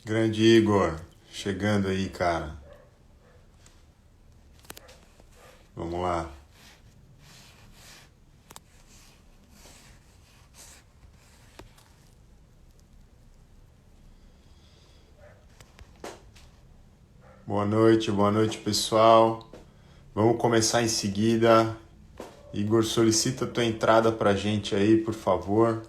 Grande Igor, chegando aí, cara. Vamos lá. Boa noite, pessoal. Vamos começar em seguida. Igor, solicita a tua entrada pra gente aí, por favor.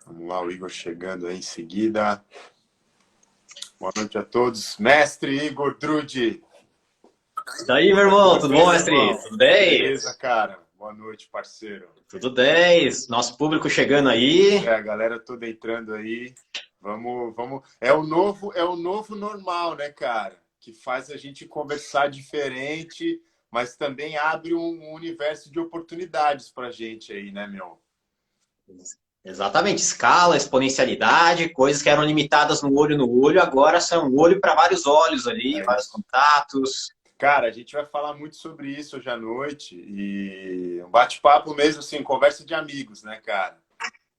Vamos lá, o Igor chegando aí em seguida. Boa noite a todos. Mestre Igor Drude. Daí, meu irmão, tudo bom, Beleza, mestre? irmão? Tudo 10? Beleza, cara. Boa noite, parceiro. Tudo 10. Nosso público chegando Pois aí. é, a galera toda entrando aí. Vamos. É o novo normal, né, cara? Que faz a gente conversar diferente, mas também abre um universo de oportunidades pra gente aí, né, meu? Exatamente, escala, exponencialidade, coisas que eram limitadas no olho, agora são um olho para vários olhos ali, É vários isso. contatos. Cara, a gente vai falar muito sobre isso hoje à noite e um bate-papo mesmo, assim, conversa de amigos, né, cara?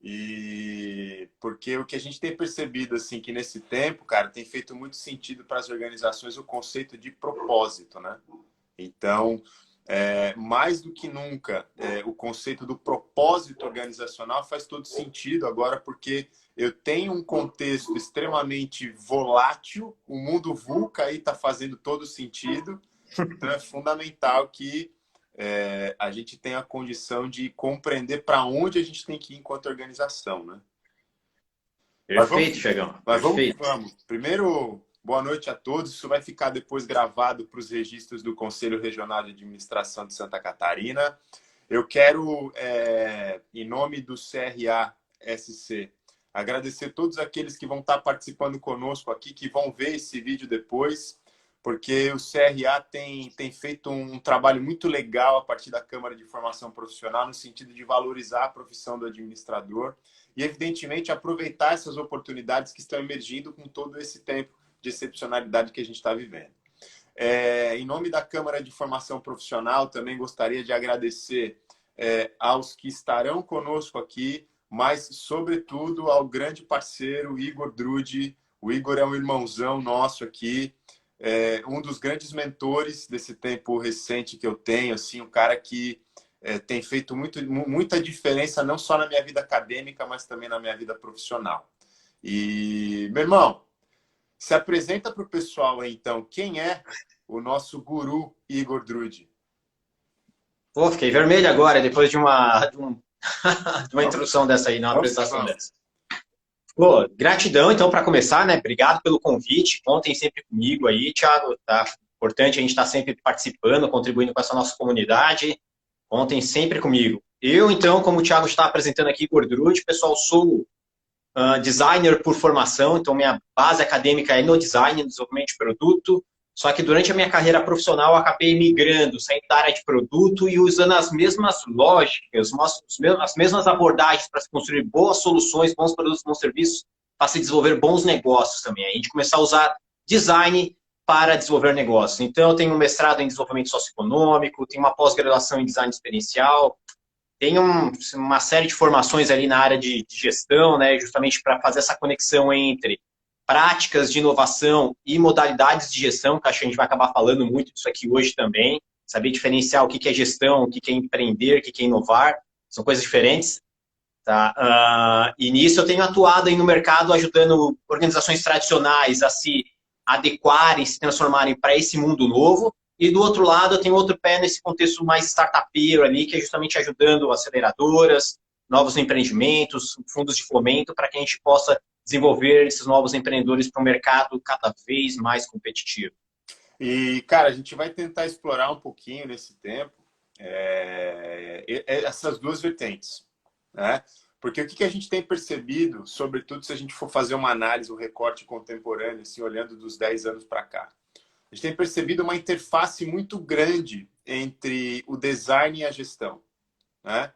E porque o que a gente tem percebido assim que nesse tempo, cara, tem feito muito sentido para as organizações o conceito de propósito, né? Então, mais do que nunca, o conceito do propósito organizacional faz todo sentido agora, porque eu tenho um contexto extremamente volátil, o mundo VUCA aí está fazendo todo sentido, então é fundamental que a gente tenha a condição de compreender para onde a gente tem que ir enquanto organização, né? Mas vamos, Perfeito, Chegão, mas vamos que perfeito. vamos. Primeiro, boa noite a todos. Isso vai ficar depois gravado para os registros do Conselho Regional de Administração de Santa Catarina. Eu quero, em nome do CRA-SC, agradecer todos aqueles que vão estar participando conosco aqui, que vão ver esse vídeo depois, porque o CRA tem feito um trabalho muito legal a partir da Câmara de Formação Profissional, no sentido de valorizar a profissão do administrador e, evidentemente, aproveitar essas oportunidades que estão emergindo com todo esse tempo de excepcionalidade que a gente está vivendo. Em nome da Câmara de Formação Profissional, também gostaria de agradecer aos que estarão conosco aqui, mas, sobretudo, ao grande parceiro Igor Drude. O Igor é um irmãozão nosso aqui, um dos grandes mentores desse tempo recente que eu tenho, assim, um cara que tem feito muita diferença, não só na minha vida acadêmica, mas também na minha vida profissional. E, meu irmão, se apresenta para o pessoal aí, então. Quem é o nosso guru Igor Drude? Pô, fiquei vermelho agora, depois de uma Vamos, introdução dessa aí, uma vamos que apresentação vamos. dessa. Pô, gratidão, então, para começar, né? Obrigado pelo convite. Contem sempre comigo aí, Thiago. Tá importante a gente estar sempre participando, contribuindo com essa nossa comunidade. Contem sempre comigo. Eu, então, como o Thiago está apresentando aqui, Gordrude, pessoal, sou designer por formação, então minha base acadêmica é no design, no desenvolvimento de produto. Só que durante a minha carreira profissional eu acabei migrando, saindo da área de produto e usando as mesmas lógicas, as mesmas abordagens para se construir boas soluções, bons produtos, bons serviços, para se desenvolver bons negócios também. A gente começar a usar design para desenvolver negócios. Então, eu tenho um mestrado em desenvolvimento socioeconômico, tenho uma pós-graduação em design experiencial, tem uma série de formações ali na área de gestão, né, justamente para fazer essa conexão entre práticas de inovação e modalidades de gestão, que acho que a gente vai acabar falando muito disso aqui hoje também, saber diferenciar o que é gestão, o que é empreender, o que é inovar, são coisas diferentes. Tá? E nisso eu tenho atuado aí no mercado ajudando organizações tradicionais a se adequarem, se transformarem para esse mundo novo. E do outro lado, eu tenho outro pé nesse contexto mais startupeiro ali, que é justamente ajudando aceleradoras, novos empreendimentos, fundos de fomento, para que a gente possa desenvolver esses novos empreendedores para um mercado cada vez mais competitivo. E, cara, a gente vai tentar explorar um pouquinho nesse tempo essas duas vertentes, né? Porque o que a gente tem percebido, sobretudo se a gente for fazer uma análise, um recorte contemporâneo, assim, olhando dos 10 anos para cá, a gente tem percebido uma interface muito grande entre o design e a gestão, né?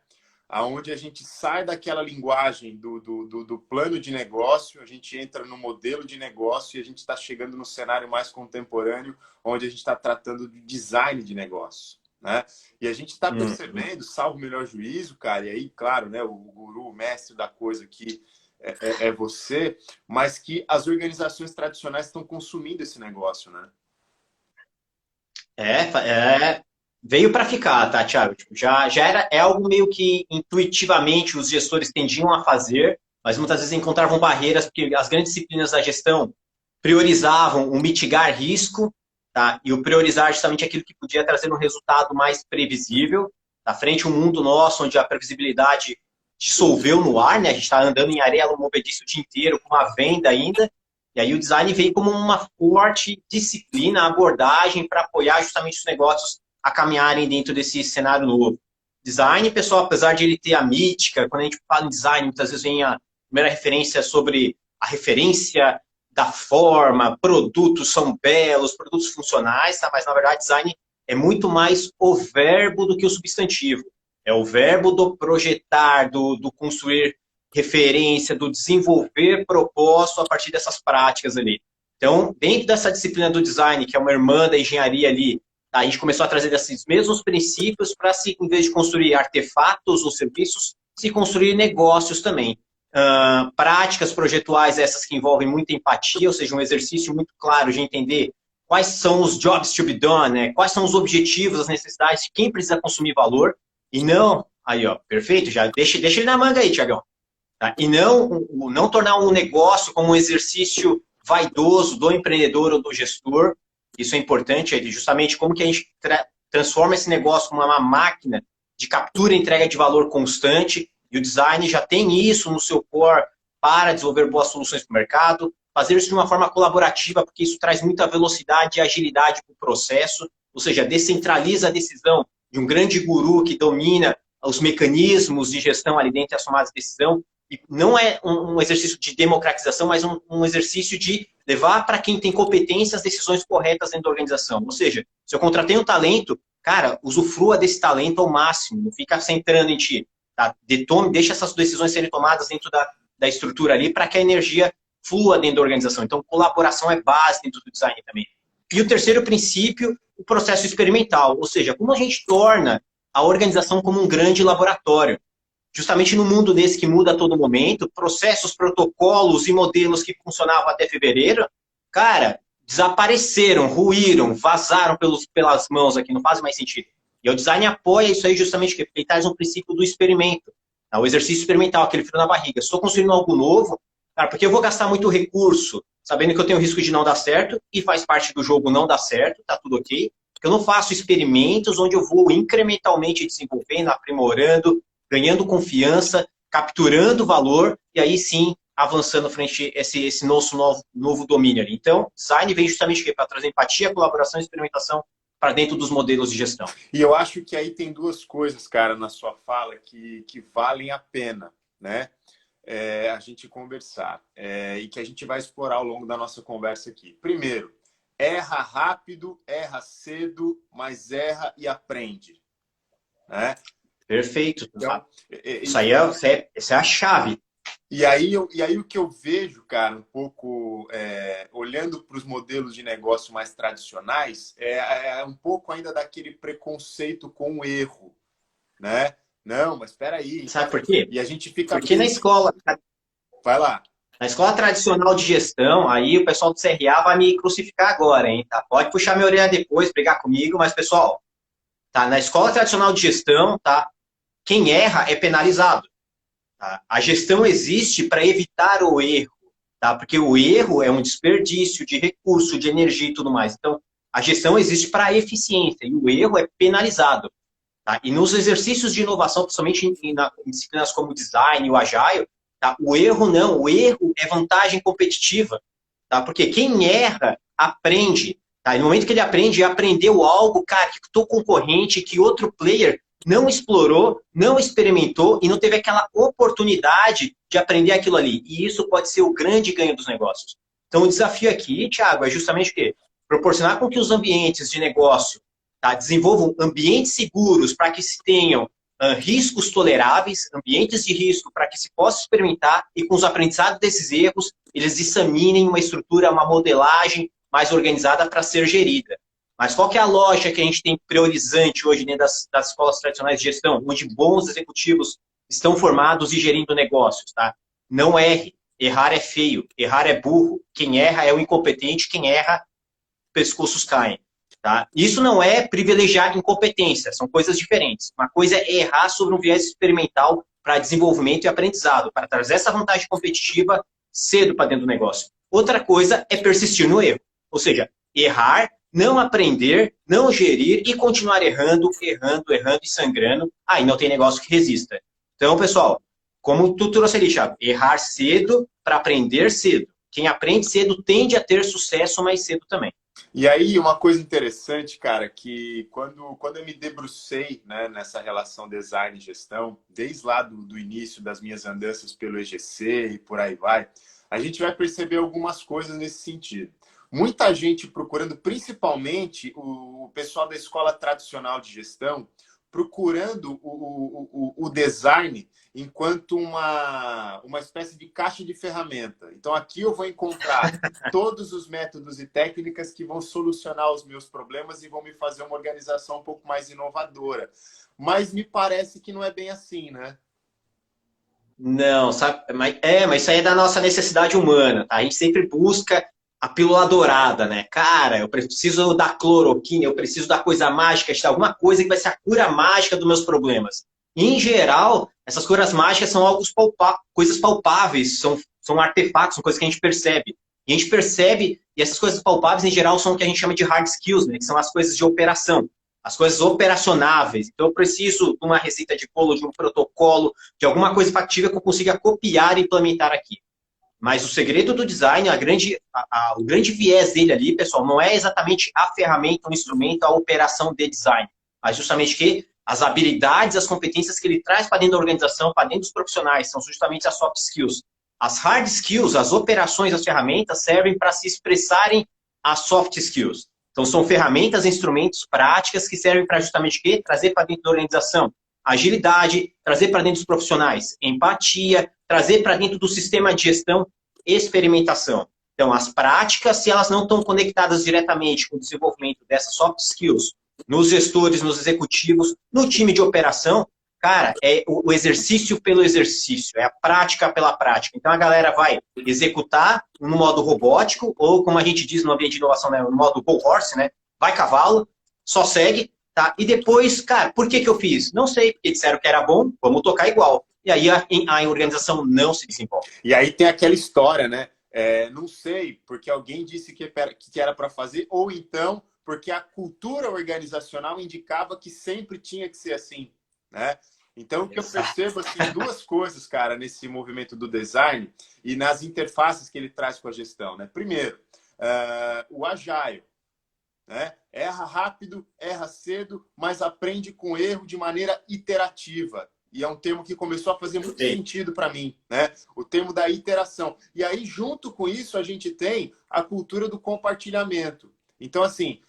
aonde a gente sai daquela linguagem do plano de negócio, a gente entra no modelo de negócio e a gente está chegando no cenário mais contemporâneo, onde a gente está tratando de design de negócio, né? E a gente está percebendo, salvo o melhor juízo, cara, e aí, claro, né, o guru, o mestre da coisa aqui é você, mas que as organizações tradicionais estão consumindo esse negócio, né? Veio para ficar, tá, Thiago? Tipo, é algo meio que intuitivamente os gestores tendiam a fazer, mas muitas vezes encontravam barreiras, porque as grandes disciplinas da gestão priorizavam o mitigar risco, tá? E o priorizar justamente aquilo que podia trazer um resultado mais previsível, tá? Frente a um mundo nosso, onde a previsibilidade dissolveu no ar, né? A gente está andando em areia movediça o dia inteiro, com uma venda ainda, e aí o design veio como uma forte disciplina, abordagem para apoiar justamente os negócios a caminharem dentro desse cenário novo. Design, pessoal, apesar de ele ter a mítica, quando a gente fala em design, muitas vezes vem a primeira referência sobre a referência da forma, produtos são belos, produtos funcionais, tá? Mas na verdade design é muito mais o verbo do que o substantivo. É o verbo do projetar, do construir referência, do desenvolver propósito a partir dessas práticas ali. Então, dentro dessa disciplina do design, que é uma irmã da engenharia ali, tá, a gente começou a trazer esses mesmos princípios para, em vez de construir artefatos ou serviços, se construir negócios também. Práticas projetuais, essas que envolvem muita empatia, ou seja, um exercício muito claro de entender quais são os jobs to be done, né? Quais são os objetivos, as necessidades de quem precisa consumir valor, e não, aí ó, perfeito, já deixa ele na manga aí, Tiagão. Tá? E não tornar um negócio como um exercício vaidoso do empreendedor ou do gestor. Isso é importante, justamente como que a gente transforma esse negócio como uma máquina de captura e entrega de valor constante, e o design já tem isso no seu core para desenvolver boas soluções para o mercado, fazer isso de uma forma colaborativa, porque isso traz muita velocidade e agilidade para o processo, ou seja, descentraliza a decisão de um grande guru que domina os mecanismos de gestão ali dentro das tomadas de decisão, e não é um exercício de democratização, mas um exercício de levar para quem tem competência as decisões corretas dentro da organização. Ou seja, se eu contratei um talento, cara, usufrua desse talento ao máximo, não fica centrando em ti. Tá? Deixa essas decisões serem tomadas dentro da estrutura ali para que a energia flua dentro da organização. Então, colaboração é base dentro do design também. E o terceiro princípio, o processo experimental. Ou seja, como a gente torna a organização como um grande laboratório. Justamente no mundo desse que muda a todo momento, processos, protocolos e modelos que funcionavam até fevereiro, cara, desapareceram, ruíram, vazaram pelas mãos aqui, não faz mais sentido. E o design apoia isso aí justamente, porque ele traz um princípio do experimento, tá? O exercício experimental, aquele frio na barriga. Estou construindo algo novo, cara, porque eu vou gastar muito recurso, sabendo que eu tenho risco de não dar certo, e faz parte do jogo não dar certo, tá tudo ok. Porque eu não faço experimentos onde eu vou incrementalmente desenvolvendo, aprimorando, ganhando confiança, capturando valor, e aí sim avançando frente a esse nosso novo domínio ali. Então, design vem justamente para trazer empatia, colaboração e experimentação para dentro dos modelos de gestão. E eu acho que aí tem duas coisas, cara, na sua fala que valem a pena, né? A gente conversar e que a gente vai explorar ao longo da nossa conversa aqui. Primeiro, erra rápido, erra cedo, mas erra e aprende, né? Perfeito. Então, essa é a chave. E aí o que eu vejo, cara, um pouco olhando para os modelos de negócio mais tradicionais, é um pouco ainda daquele preconceito com o erro, né? Não, mas espera aí. Sabe por quê? E a gente fica... Porque na escola... Vai lá. Na escola tradicional de gestão, aí o pessoal do CRA vai me crucificar agora, hein? Tá? Pode puxar minha orelha depois, brigar comigo, mas, pessoal, tá? Na escola tradicional de gestão, tá? Quem erra é penalizado. Tá? A gestão existe para evitar o erro, tá? Porque o erro é um desperdício de recurso, de energia e tudo mais. Então, a gestão existe para a eficiência e o erro é penalizado. Tá? E nos exercícios de inovação, principalmente em disciplinas como design, o agile, tá? O erro não, o erro é vantagem competitiva. Tá? Porque quem erra, aprende. Tá? E no momento que ele aprende, aprendeu algo, cara, que o concorrente, que outro player não explorou, não experimentou e não teve aquela oportunidade de aprender aquilo ali. E isso pode ser o grande ganho dos negócios. Então, o desafio aqui, Thiago, é justamente o quê? Proporcionar com que os ambientes de negócio, tá, desenvolvam ambientes seguros para que se tenham riscos toleráveis, ambientes de risco para que se possa experimentar e com os aprendizados desses erros, eles disseminem uma estrutura, uma modelagem mais organizada para ser gerida. Mas qual que é a lógica que a gente tem priorizante hoje dentro das escolas tradicionais de gestão, onde bons executivos estão formados e gerindo negócios, tá? Não erre. Errar é feio. Errar é burro. Quem erra é o incompetente. Quem erra, pescoços caem. Tá? Isso não é privilegiar incompetência. São coisas diferentes. Uma coisa é errar sobre um viés experimental para desenvolvimento e aprendizado, para trazer essa vantagem competitiva cedo para dentro do negócio. Outra coisa é persistir no erro. Ou seja, errar, não aprender, não gerir e continuar errando, errando, errando e sangrando. Aí não tem negócio que resista. Então, pessoal, como tu trouxe ali, Thiago, errar cedo para aprender cedo. Quem aprende cedo tende a ter sucesso mais cedo também. E aí, uma coisa interessante, cara, que quando eu me debrucei, né, nessa relação design e gestão, desde lá do início das minhas andanças pelo EGC e por aí vai, a gente vai perceber algumas coisas nesse sentido. Muita gente procurando, principalmente o pessoal da escola tradicional de gestão, procurando o design enquanto uma espécie de caixa de ferramenta. Então, aqui eu vou encontrar todos os métodos e técnicas que vão solucionar os meus problemas e vão me fazer uma organização um pouco mais inovadora. Mas me parece que não é bem assim, né? Não, sabe? Mas isso aí é da nossa necessidade humana, tá? A gente sempre busca a pílula dourada, né? Cara, eu preciso da cloroquina, eu preciso da coisa mágica, de alguma coisa que vai ser a cura mágica dos meus problemas. Em geral, essas curas mágicas são coisas palpáveis, são artefatos, são coisas que a gente percebe. E a gente percebe, e essas coisas palpáveis, em geral, são o que a gente chama de hard skills, né? Que são as coisas de operação, as coisas operacionáveis. Então, eu preciso de uma receita de bolo, de um protocolo, de alguma coisa factível que eu consiga copiar e implementar aqui. Mas o segredo do design, o grande viés dele ali, pessoal, não é exatamente a ferramenta, o instrumento, a operação de design, mas justamente que as habilidades, as competências que ele traz para dentro da organização, para dentro dos profissionais, são justamente as soft skills. As hard skills, as operações, as ferramentas servem para se expressarem as soft skills. Então, são ferramentas, instrumentos, práticas que servem para justamente o quê? Trazer para dentro da organização agilidade, trazer para dentro dos profissionais empatia, trazer para dentro do sistema de gestão experimentação. Então, as práticas, se elas não estão conectadas diretamente com o desenvolvimento dessas soft skills nos gestores, nos executivos, no time de operação, cara, é o exercício pelo exercício, é a prática pela prática. Então, a galera vai executar no modo robótico, ou como a gente diz no ambiente de inovação, né, no modo go horse, né? Vai cavalo, só segue, tá? E depois, cara, por que eu fiz? Não sei, porque disseram que era bom, vamos tocar igual. E aí a organização não se desenvolve. E aí tem aquela história, né? Não sei, porque alguém disse que era para fazer, ou então porque a cultura organizacional indicava que sempre tinha que ser assim, né? Então, o que eu percebo, assim, duas coisas, cara, nesse movimento do design e nas interfaces que ele traz com a gestão, né? Primeiro, o Agile, né? Erra rápido, erra cedo, mas aprende com erro de maneira iterativa. E é um termo que começou a fazer muito sentido para mim, né? O termo da iteração. E aí, junto com isso, a gente tem a cultura do compartilhamento. Então, assim,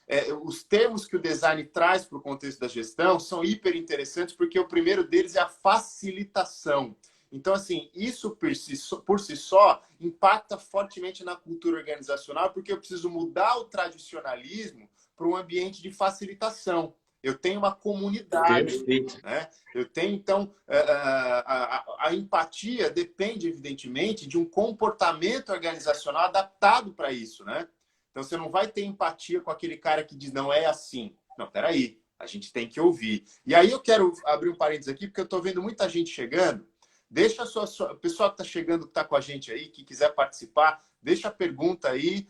os termos que o design traz para o contexto da gestão são hiper interessantes, porque o primeiro deles é a facilitação. Então, assim, isso por si só impacta fortemente na cultura organizacional, porque eu preciso mudar o tradicionalismo para um ambiente de facilitação. Eu tenho uma comunidade, né? Eu tenho, então, a empatia depende, evidentemente, de um comportamento organizacional adaptado para isso, né? Então, você não vai ter empatia com aquele cara que diz, não é assim. Não, peraí, a gente tem que ouvir. E aí eu quero abrir um parênteses aqui, porque eu estou vendo muita gente chegando. Deixa o pessoal que está chegando, que está com a gente aí, que quiser participar, deixa a pergunta aí,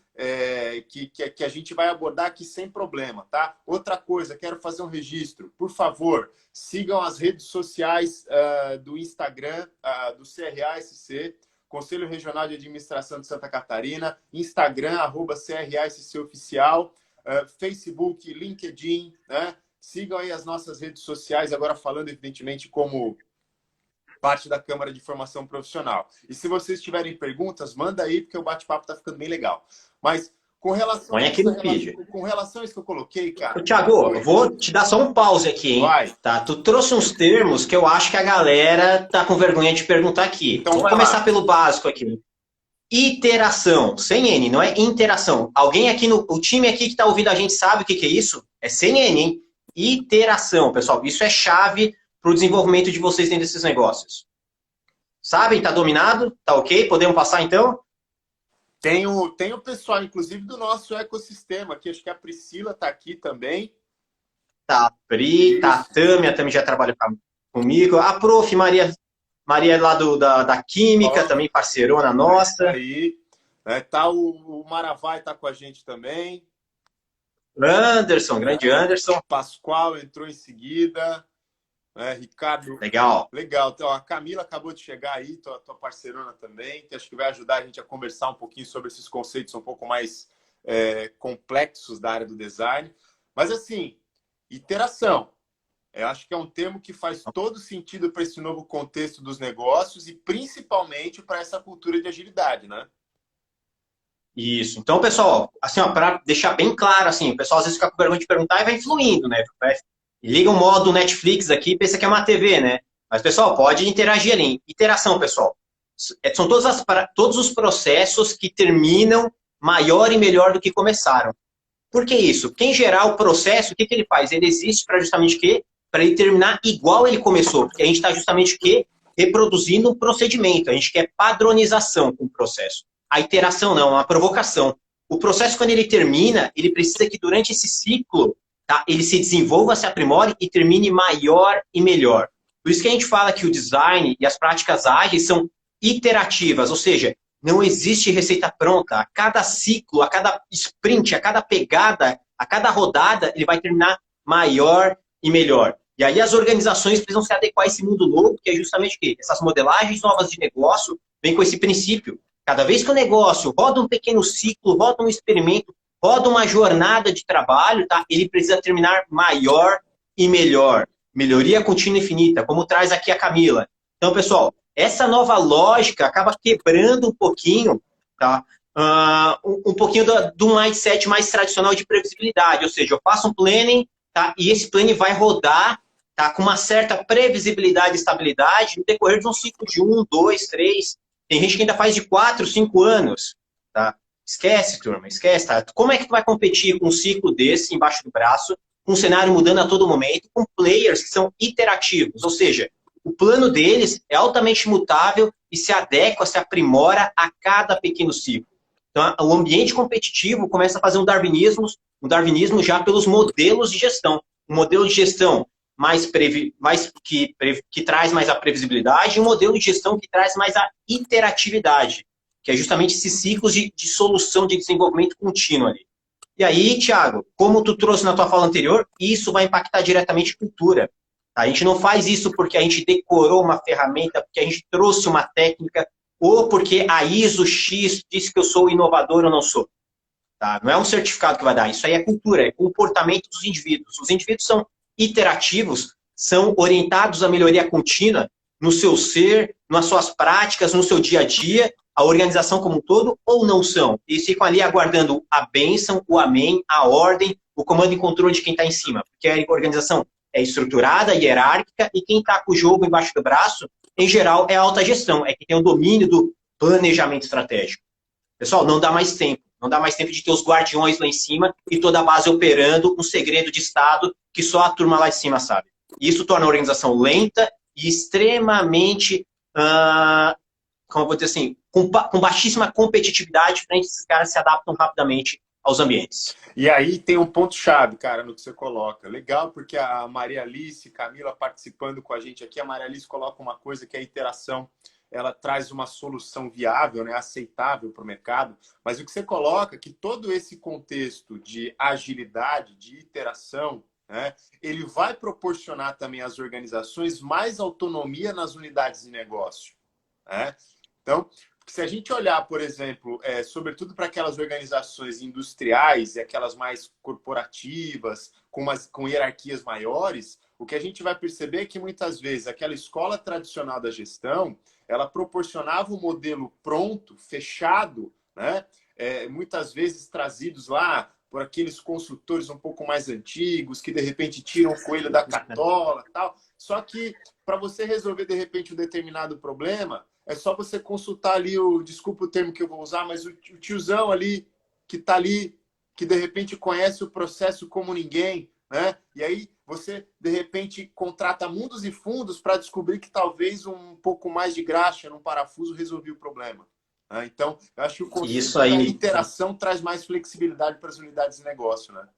que a gente vai abordar aqui sem problema, tá? Outra coisa, quero fazer um registro. Por favor, sigam as redes sociais do Instagram, do CRASC, Conselho Regional de Administração de Santa Catarina, Instagram, @CRASCOficial, Facebook, LinkedIn, né? Sigam aí as nossas redes sociais, agora falando, evidentemente, como parte da Câmara de Formação Profissional. E se vocês tiverem perguntas, manda aí, porque o bate-papo está ficando bem legal. Mas Com relação Põe a aqui essa no feed. com relação a isso que eu coloquei, Ô, cara. Thiago, eu vou te dar só um pause aqui, hein? Vai. Tá? Tu trouxe uns termos que eu acho que a galera tá com vergonha de perguntar aqui. Então Vamos vai começar lá. pelo básico aqui. Iteração, sem N, não é interação. Alguém aqui no o time aqui que está ouvindo a gente sabe o que, que é isso? É sem N, hein? Iteração, pessoal. Isso é chave para o desenvolvimento de vocês dentro desses negócios. Sabem? Tá dominado? Tá ok? Podemos passar então? Tem o pessoal, inclusive, do nosso ecossistema aqui. Acho que a Priscila está aqui também. Tá, Pri, tá, a Tami já trabalha comigo. A prof. Maria lá da Química, Ó, também parceirona nossa. aí. Tá o Maravai tá com a gente também. Anderson, grande Anderson. Pascoal entrou em seguida. Ricardo. Legal. Legal. Então, a Camila acabou de chegar aí, tua parceirona também, que acho que vai ajudar a gente a conversar um pouquinho sobre esses conceitos um pouco mais complexos da área do design. Mas, assim, iteração. Eu acho que é um termo que faz todo sentido para esse novo contexto dos negócios e principalmente para essa cultura de agilidade, né? Isso. Então, pessoal, assim, para deixar bem claro, assim, o pessoal às vezes fica com vergonha de perguntar e vai fluindo, né? Liga o modo Netflix aqui e pensa que é uma TV, né? Mas, pessoal, pode interagir ali. Interação, pessoal. São todos os processos que terminam maior e melhor do que começaram. Por que isso? Porque, em geral, o processo, o que ele faz? Ele existe para justamente o quê? Para ele terminar igual ele começou. Porque a gente está justamente o quê? Reproduzindo um procedimento. A gente quer padronização com o processo. A iteração não, é uma provocação. O processo, quando ele termina, ele precisa que durante esse ciclo, tá, ele se desenvolva, se aprimore e termine maior e melhor. Por isso que a gente fala que o design e as práticas ágeis são iterativas, ou seja, não existe receita pronta. A cada ciclo, a cada sprint, a cada pegada, a cada rodada, ele vai terminar maior e melhor. E aí as organizações precisam se adequar a esse mundo novo, que é justamente o quê? Essas modelagens novas de negócio vêm com esse princípio. Cada vez que o negócio roda um pequeno ciclo, roda um experimento, roda uma jornada de trabalho, tá? Ele precisa terminar maior e melhor. Melhoria contínua e infinita, como traz aqui a Camila. Então, pessoal, essa nova lógica acaba quebrando um pouquinho, tá? Um pouquinho do mindset mais tradicional de previsibilidade. Ou seja, eu faço um planning, tá? E esse planning vai rodar, tá? Com uma certa previsibilidade e estabilidade no decorrer de um ciclo de 1, 2, 3. Tem gente que ainda faz de 4, 5 anos, tá? Esquece, turma, esquece, tá? Como é que tu vai competir com um ciclo desse embaixo do braço, com um cenário mudando a todo momento, com players que são iterativos, ou seja, o plano deles é altamente mutável e se adequa, se aprimora a cada pequeno ciclo. Então, o ambiente competitivo começa a fazer um darwinismo já pelos modelos de gestão. Um modelo de gestão que traz mais a previsibilidade e um modelo de gestão que traz mais a iteratividade, que é justamente esses ciclos de solução, de desenvolvimento contínuo ali. E aí, Thiago, como tu trouxe na tua fala anterior, isso vai impactar diretamente a cultura. A gente não faz isso porque a gente decorou uma ferramenta, porque a gente trouxe uma técnica, ou porque a ISO X disse que eu sou inovador ou não sou. Tá? Não é um certificado que vai dar, isso aí é cultura, é comportamento dos indivíduos. Os indivíduos são iterativos, são orientados à melhoria contínua no seu ser, nas suas práticas, no seu dia a dia, a organização como um todo, ou não são? Eles ficam ali aguardando a bênção, o amém, a ordem, o comando e controle de quem está em cima. Porque a organização é estruturada, hierárquica, e quem está com o jogo embaixo do braço, em geral, é a alta gestão, é quem tem o domínio do planejamento estratégico. Pessoal, não dá mais tempo. Não dá mais tempo de ter os guardiões lá em cima e toda a base operando um segredo de Estado que só a turma lá em cima sabe. Isso torna a organização lenta e extremamente, como eu vou dizer assim, com baixíssima competitividade, frente a esses caras se adaptam rapidamente aos ambientes. E aí tem um ponto-chave, cara, no que você coloca. Legal, porque a Maria Alice, Camila participando com a gente aqui, a Maria Alice coloca uma coisa que é a interação. Ela traz uma solução viável, né, aceitável para o mercado, mas o que você coloca é que todo esse contexto de agilidade, de iteração, né, ele vai proporcionar também às organizações mais autonomia nas unidades de negócio. Né? Então, se a gente olhar, por exemplo, sobretudo para aquelas organizações industriais e aquelas mais corporativas, com hierarquias maiores, o que a gente vai perceber é que muitas vezes aquela escola tradicional da gestão, ela proporcionava um modelo pronto, fechado, né? muitas vezes trazidos lá por aqueles consultores um pouco mais antigos, que de repente tiram o coelho da cartola, tal. Só que para você resolver de repente um determinado problema, é só você consultar ali desculpa o termo que eu vou usar, mas o tiozão ali que está ali, que de repente conhece o processo como ninguém, né? E aí você de repente contrata mundos e fundos para descobrir que talvez um pouco mais de graxa num parafuso resolvia o problema. Então, eu acho que o conceito da interação traz mais flexibilidade para as unidades de negócio, né?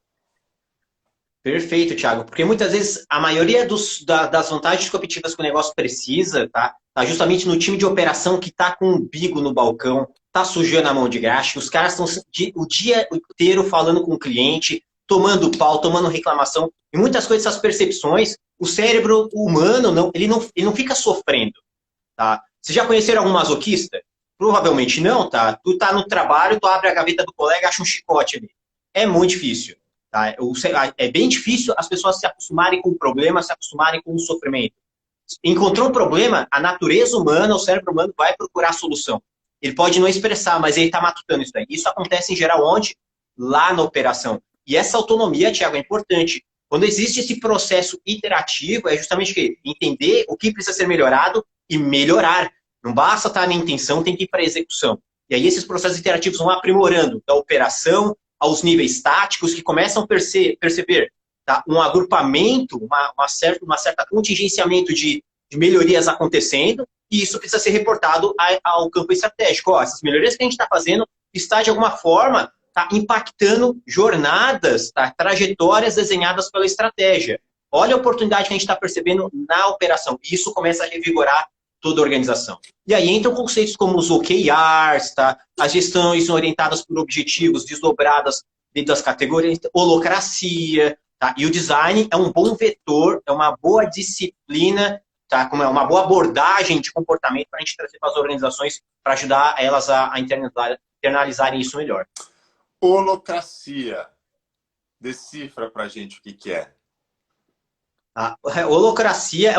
Perfeito, Thiago. Porque muitas vezes a maioria das vantagens competitivas que o negócio precisa tá justamente no time de operação que está com o umbigo no balcão, está sujando a mão de graxa, os caras estão o dia inteiro falando com o cliente, tomando pau, tomando reclamação. E muitas coisas, essas percepções, o cérebro humano, ele não fica sofrendo. Tá? Vocês já conheceram algum masoquista? Provavelmente não, tá? Tu tá no trabalho, tu abre a gaveta do colega, acha um chicote ali. É muito difícil. Tá? É bem difícil as pessoas se acostumarem com o problema, se acostumarem com o sofrimento. Encontrou um problema, a natureza humana, o cérebro humano vai procurar a solução. Ele pode não expressar, mas ele está matutando isso daí. Isso acontece em geral onde? Lá na operação. E essa autonomia, Thiago, é importante. Quando existe esse processo iterativo, é justamente entender o que precisa ser melhorado e melhorar. Não basta estar na intenção, tem que ir para a execução. E aí esses processos iterativos vão aprimorando da operação aos níveis táticos, que começam a perceber tá, um agrupamento, uma certa contingenciamento de melhorias acontecendo, e isso precisa ser reportado ao campo estratégico. Ó, essas melhorias que a gente está fazendo está, de alguma forma, tá impactando jornadas, tá, trajetórias desenhadas pela estratégia. Olha a oportunidade que a gente está percebendo na operação. E isso começa a revigorar toda a organização. E aí entram conceitos como os OKRs, tá? As gestões orientadas por objetivos desdobradas dentro das categorias, holacracia, tá? E o design é um bom vetor, é uma boa disciplina, tá? Como é uma boa abordagem de comportamento para a gente trazer para as organizações, para ajudar elas a internalizarem isso melhor. Holacracia. Decifra para a gente o que é. A holacracia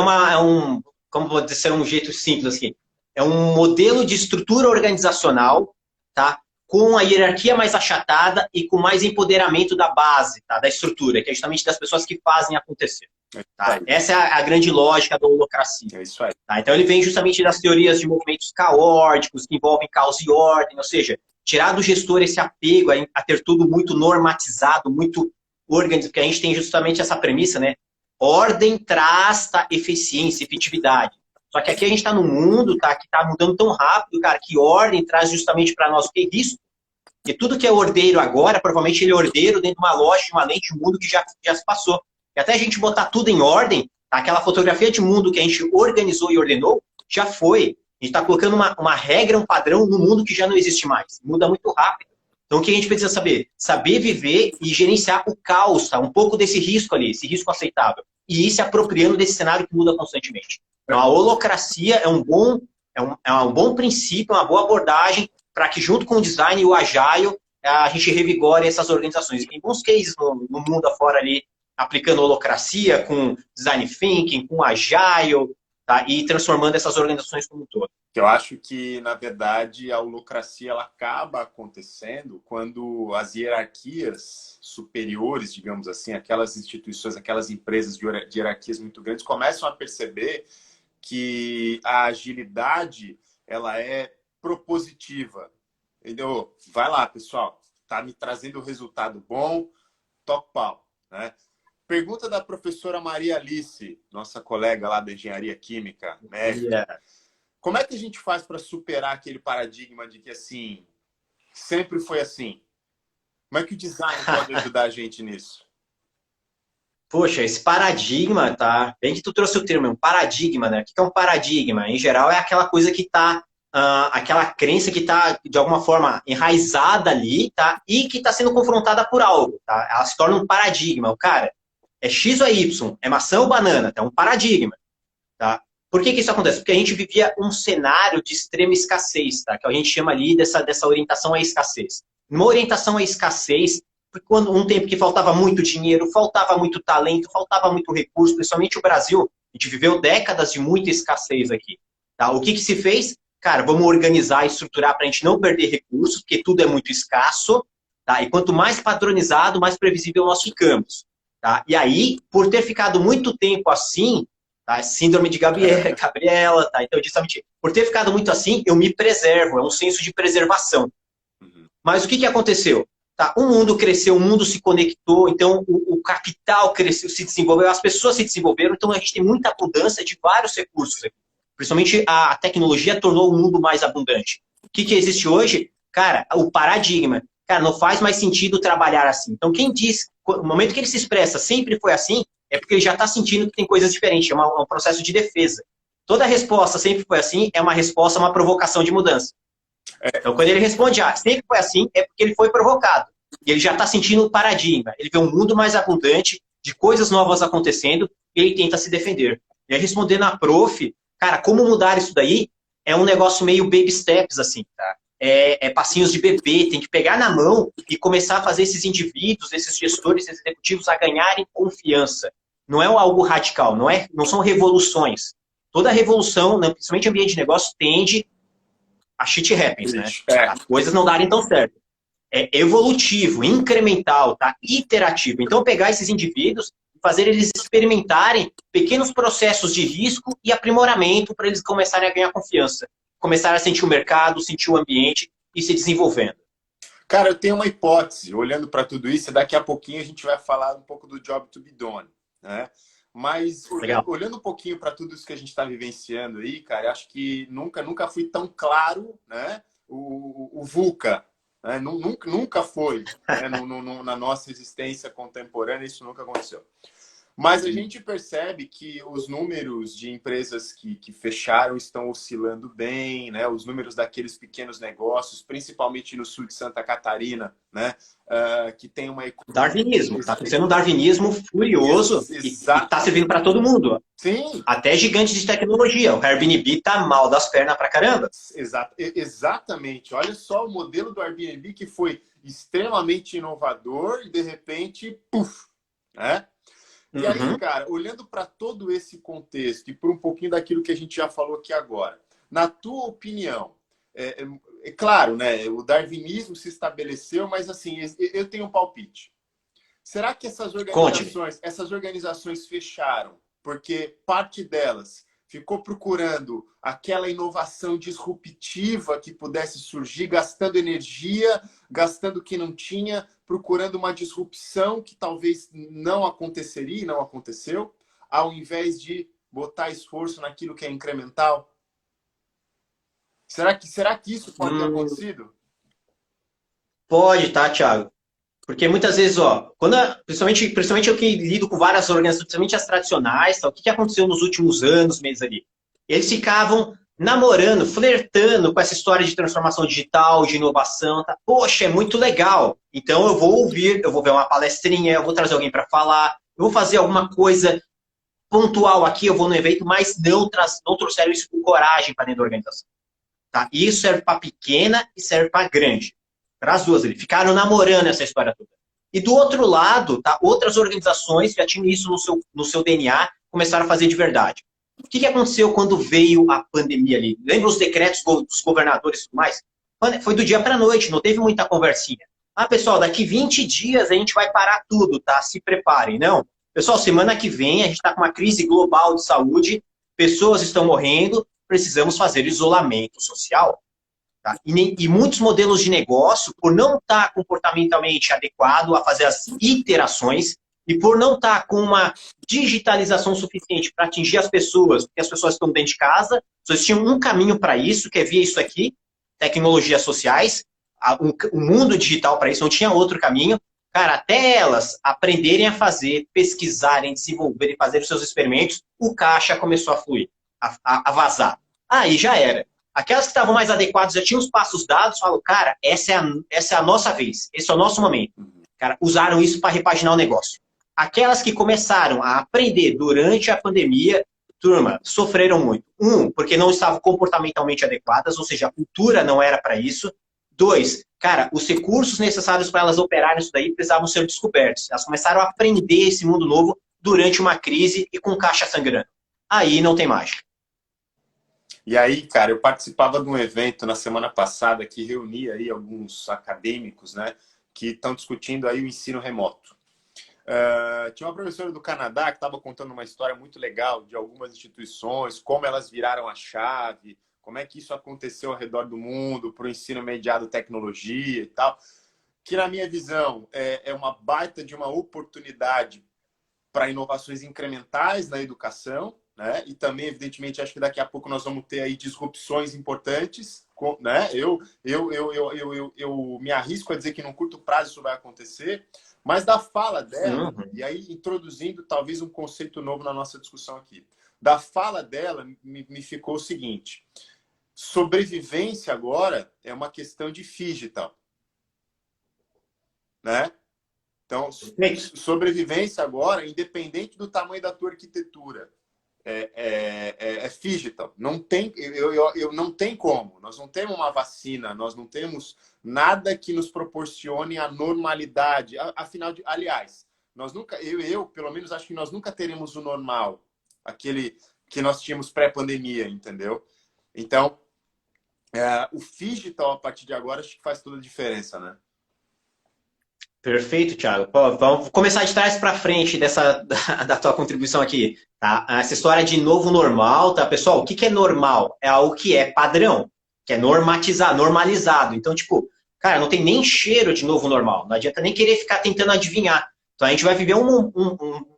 como vou dizer, um jeito simples assim, é um modelo de estrutura organizacional, tá? Com a hierarquia mais achatada e com mais empoderamento da base, tá? Da estrutura, que é justamente das pessoas que fazem acontecer. Tá? Essa é a grande lógica da holacracia. É isso aí. Tá? Então ele vem justamente das teorias de movimentos caóticos, que envolvem caos e ordem, ou seja, tirar do gestor esse apego a ter tudo muito normatizado, muito organizado, porque a gente tem justamente essa premissa, né? Ordem traz eficiência, efetividade. Só que aqui a gente está num mundo que está mudando tão rápido, cara, que ordem traz justamente para nós o que é risco. E tudo que é ordeiro agora, provavelmente ele é ordeiro dentro de uma loja, de uma lente de mundo que já se passou. E até a gente botar tudo em ordem, tá? Aquela fotografia de mundo que a gente organizou e ordenou, já foi. A gente está colocando uma regra, um padrão no mundo que já não existe mais. Muda muito rápido. Então, o que a gente precisa saber? Saber viver e gerenciar o caos, tá? Um pouco desse risco ali, esse risco aceitável. E ir se apropriando desse cenário que muda constantemente. Então, a holacracia é um bom princípio, uma boa abordagem para que, junto com o design e o agile, a gente revigore essas organizações. E tem bons cases no mundo afora ali, aplicando holacracia com design thinking, com agile, tá? E transformando essas organizações como um todo. Eu acho que, na verdade, a holacracia ela acaba acontecendo quando as hierarquias superiores, digamos assim, aquelas instituições, aquelas empresas de hierarquias muito grandes, começam a perceber que a agilidade ela é propositiva. Entendeu? Vai lá, pessoal. Está me trazendo resultado bom, toca o pau, né? Pergunta da professora Maria Alice, nossa colega lá da Engenharia Química, médica. Como é que a gente faz para superar aquele paradigma de que, assim, sempre foi assim? Como é que o design pode ajudar a gente nisso? Poxa, esse paradigma, tá? Bem que tu trouxe o termo, um paradigma, né? O que é um paradigma? Em geral, é aquela coisa que tá, aquela crença que tá, de alguma forma, enraizada ali, tá? E que tá sendo confrontada por algo, tá? Ela se torna um paradigma. O cara, é X ou é Y? É maçã ou banana? É um paradigma, tá? Por que isso acontece? Porque a gente vivia um cenário de extrema escassez, tá? Que a gente chama ali dessa orientação à escassez. Uma orientação à escassez, porque quando um tempo que faltava muito dinheiro, faltava muito talento, faltava muito recurso, principalmente o Brasil, a gente viveu décadas de muita escassez aqui. Tá? O que se fez? cara, vamos organizar e estruturar para a gente não perder recursos, porque tudo é muito escasso, tá? E quanto mais padronizado, mais previsível nós ficamos, tá? E aí, por ter ficado muito tempo assim, tá? Síndrome de Gabriela, tá? Então, justamente, por ter ficado muito assim, eu me preservo, é um senso de preservação. Mas o que aconteceu? Tá? O mundo cresceu, o mundo se conectou, então o capital cresceu, se desenvolveu, as pessoas se desenvolveram, então a gente tem muita abundância de vários recursos aqui. Principalmente a tecnologia tornou o mundo mais abundante. O que existe hoje? Cara, o paradigma. Cara, não faz mais sentido trabalhar assim. Então, quem diz, no momento que ele se expressa, sempre foi assim, é porque ele já está sentindo que tem coisas diferentes, é um processo de defesa. Toda resposta sempre foi assim, é uma resposta, uma provocação de mudança. Então, quando ele responde, sempre foi assim, é porque ele foi provocado. E ele já está sentindo o paradigma. Ele vê um mundo mais abundante, de coisas novas acontecendo, e ele tenta se defender. E aí, respondendo a prof, cara, como mudar isso daí é um negócio meio baby steps, assim, tá? É passinhos de bebê, tem que pegar na mão e começar a fazer esses indivíduos, esses gestores, esses executivos a ganharem confiança. Não é algo radical, não são revoluções. Toda revolução, principalmente ambiente de negócio, tende a shit happens, né? As coisas não darem tão certo. É evolutivo, incremental, tá? Iterativo. Então, pegar esses indivíduos e fazer eles experimentarem pequenos processos de risco e aprimoramento para eles começarem a ganhar confiança. Começarem a sentir o mercado, sentir o ambiente e se desenvolvendo. Cara, eu tenho uma hipótese, olhando para tudo isso, daqui a pouquinho a gente vai falar um pouco do job to be done, né? Mas olhando um pouquinho para tudo isso que a gente está vivenciando aí, cara, acho que nunca fui tão claro, né? O VUCA, né? Nunca foi, né? Na nossa existência contemporânea, isso nunca aconteceu. Mas a gente percebe que os números de empresas que fecharam estão oscilando bem, né? Os números daqueles pequenos negócios, principalmente no sul de Santa Catarina, né? Que tem uma economia... Darwinismo. Está acontecendo um darwinismo furioso e está servindo para todo mundo. Sim. Até gigantes de tecnologia. O Airbnb tá mal das pernas pra caramba. Exatamente. Olha só o modelo do Airbnb que foi extremamente inovador e, de repente, puf, né? E aí, cara, olhando para todo esse contexto e por um pouquinho daquilo que a gente já falou aqui agora, na tua opinião, é claro, né, o darwinismo se estabeleceu, mas assim, eu tenho um palpite. Será que essas organizações fecharam porque parte delas ficou procurando aquela inovação disruptiva que pudesse surgir, gastando energia, gastando o que não tinha, procurando uma disrupção que talvez não aconteceria e não aconteceu, ao invés de botar esforço naquilo que é incremental? Será que isso pode ter acontecido? Pode, tá, Thiago? Porque muitas vezes, principalmente eu que lido com várias organizações, principalmente as tradicionais, tá, o que aconteceu nos últimos anos, meses ali? Eles ficavam namorando, flertando com essa história de transformação digital, de inovação. Tá? Poxa, é muito legal. Então eu vou ouvir, eu vou ver uma palestrinha, eu vou trazer alguém para falar, eu vou fazer alguma coisa pontual aqui, eu vou no evento, mas não trouxeram isso com coragem para dentro da organização. Tá? E isso serve para pequena e serve para grande. Para as duas, eles ficaram namorando essa história toda. E do outro lado, tá, outras organizações já tinham isso no seu DNA, começaram a fazer de verdade. O que aconteceu quando veio a pandemia ali? Lembra os decretos dos governadores e tudo mais? Foi do dia para a noite, não teve muita conversinha. Pessoal, daqui 20 dias a gente vai parar tudo, tá? Se preparem. Não. Pessoal, semana que vem a gente está com uma crise global de saúde, pessoas estão morrendo, precisamos fazer isolamento social. Tá? E muitos modelos de negócio, por não estar comportamentalmente adequado a fazer as iterações e por não estar com uma digitalização suficiente para atingir as pessoas, porque as pessoas estão dentro de casa, só tinham um caminho para isso, que é via isso aqui, tecnologias sociais, o mundo digital para isso, não tinha outro caminho. Cara, até elas aprenderem a fazer, pesquisarem, desenvolverem, fazer os seus experimentos, o caixa começou a fluir, a vazar. Aí já era. Aquelas que estavam mais adequadas já tinham os passos dados, falaram, cara, essa é a nossa vez, esse é o nosso momento. Cara, usaram isso para repaginar o negócio. Aquelas que começaram a aprender durante a pandemia, turma, sofreram muito. Porque não estavam comportamentalmente adequadas, ou seja, a cultura não era para isso. 2, cara, os recursos necessários para elas operarem isso daí precisavam ser descobertos. Elas começaram a aprender esse mundo novo durante uma crise e com caixa sangrando. Aí não tem mágica. E aí, cara, eu participava de um evento na semana passada que reunia aí alguns acadêmicos, né, que estão discutindo aí o ensino remoto. Tinha uma professora do Canadá que estava contando uma história muito legal de algumas instituições, como elas viraram a chave, como é que isso aconteceu ao redor do mundo para o ensino mediado tecnologia e tal, que na minha visão é uma baita de uma oportunidade para inovações incrementais na educação, né? E também, evidentemente, acho que daqui a pouco nós vamos ter aí disrupções importantes, né? Eu me arrisco a dizer que num curto prazo isso vai acontecer, mas da fala dela, Uhum. e aí introduzindo talvez um conceito novo na nossa discussão aqui, da fala dela me ficou o seguinte: sobrevivência agora é uma questão de digital, né? Então, Perfeito. sobrevivência agora, independente do tamanho da tua arquitetura, é digital. Não tem, não tem como. Nós não temos uma vacina, nós não temos nada que nos proporcione a normalidade. Afinal, aliás, nós nunca, pelo menos acho que nós nunca teremos o normal, aquele que nós tínhamos pré-pandemia, entendeu? Então, o digital a partir de agora acho que faz toda a diferença, né? Perfeito, Thiago. Pô, vamos começar de trás para frente da tua contribuição aqui, tá? Essa história de novo normal, tá, pessoal? O que é normal? É algo que é padrão, que é normatizado, normalizado. Então, tipo, cara, não tem nem cheiro de novo normal. Não adianta nem querer ficar tentando adivinhar. Então, a gente vai viver um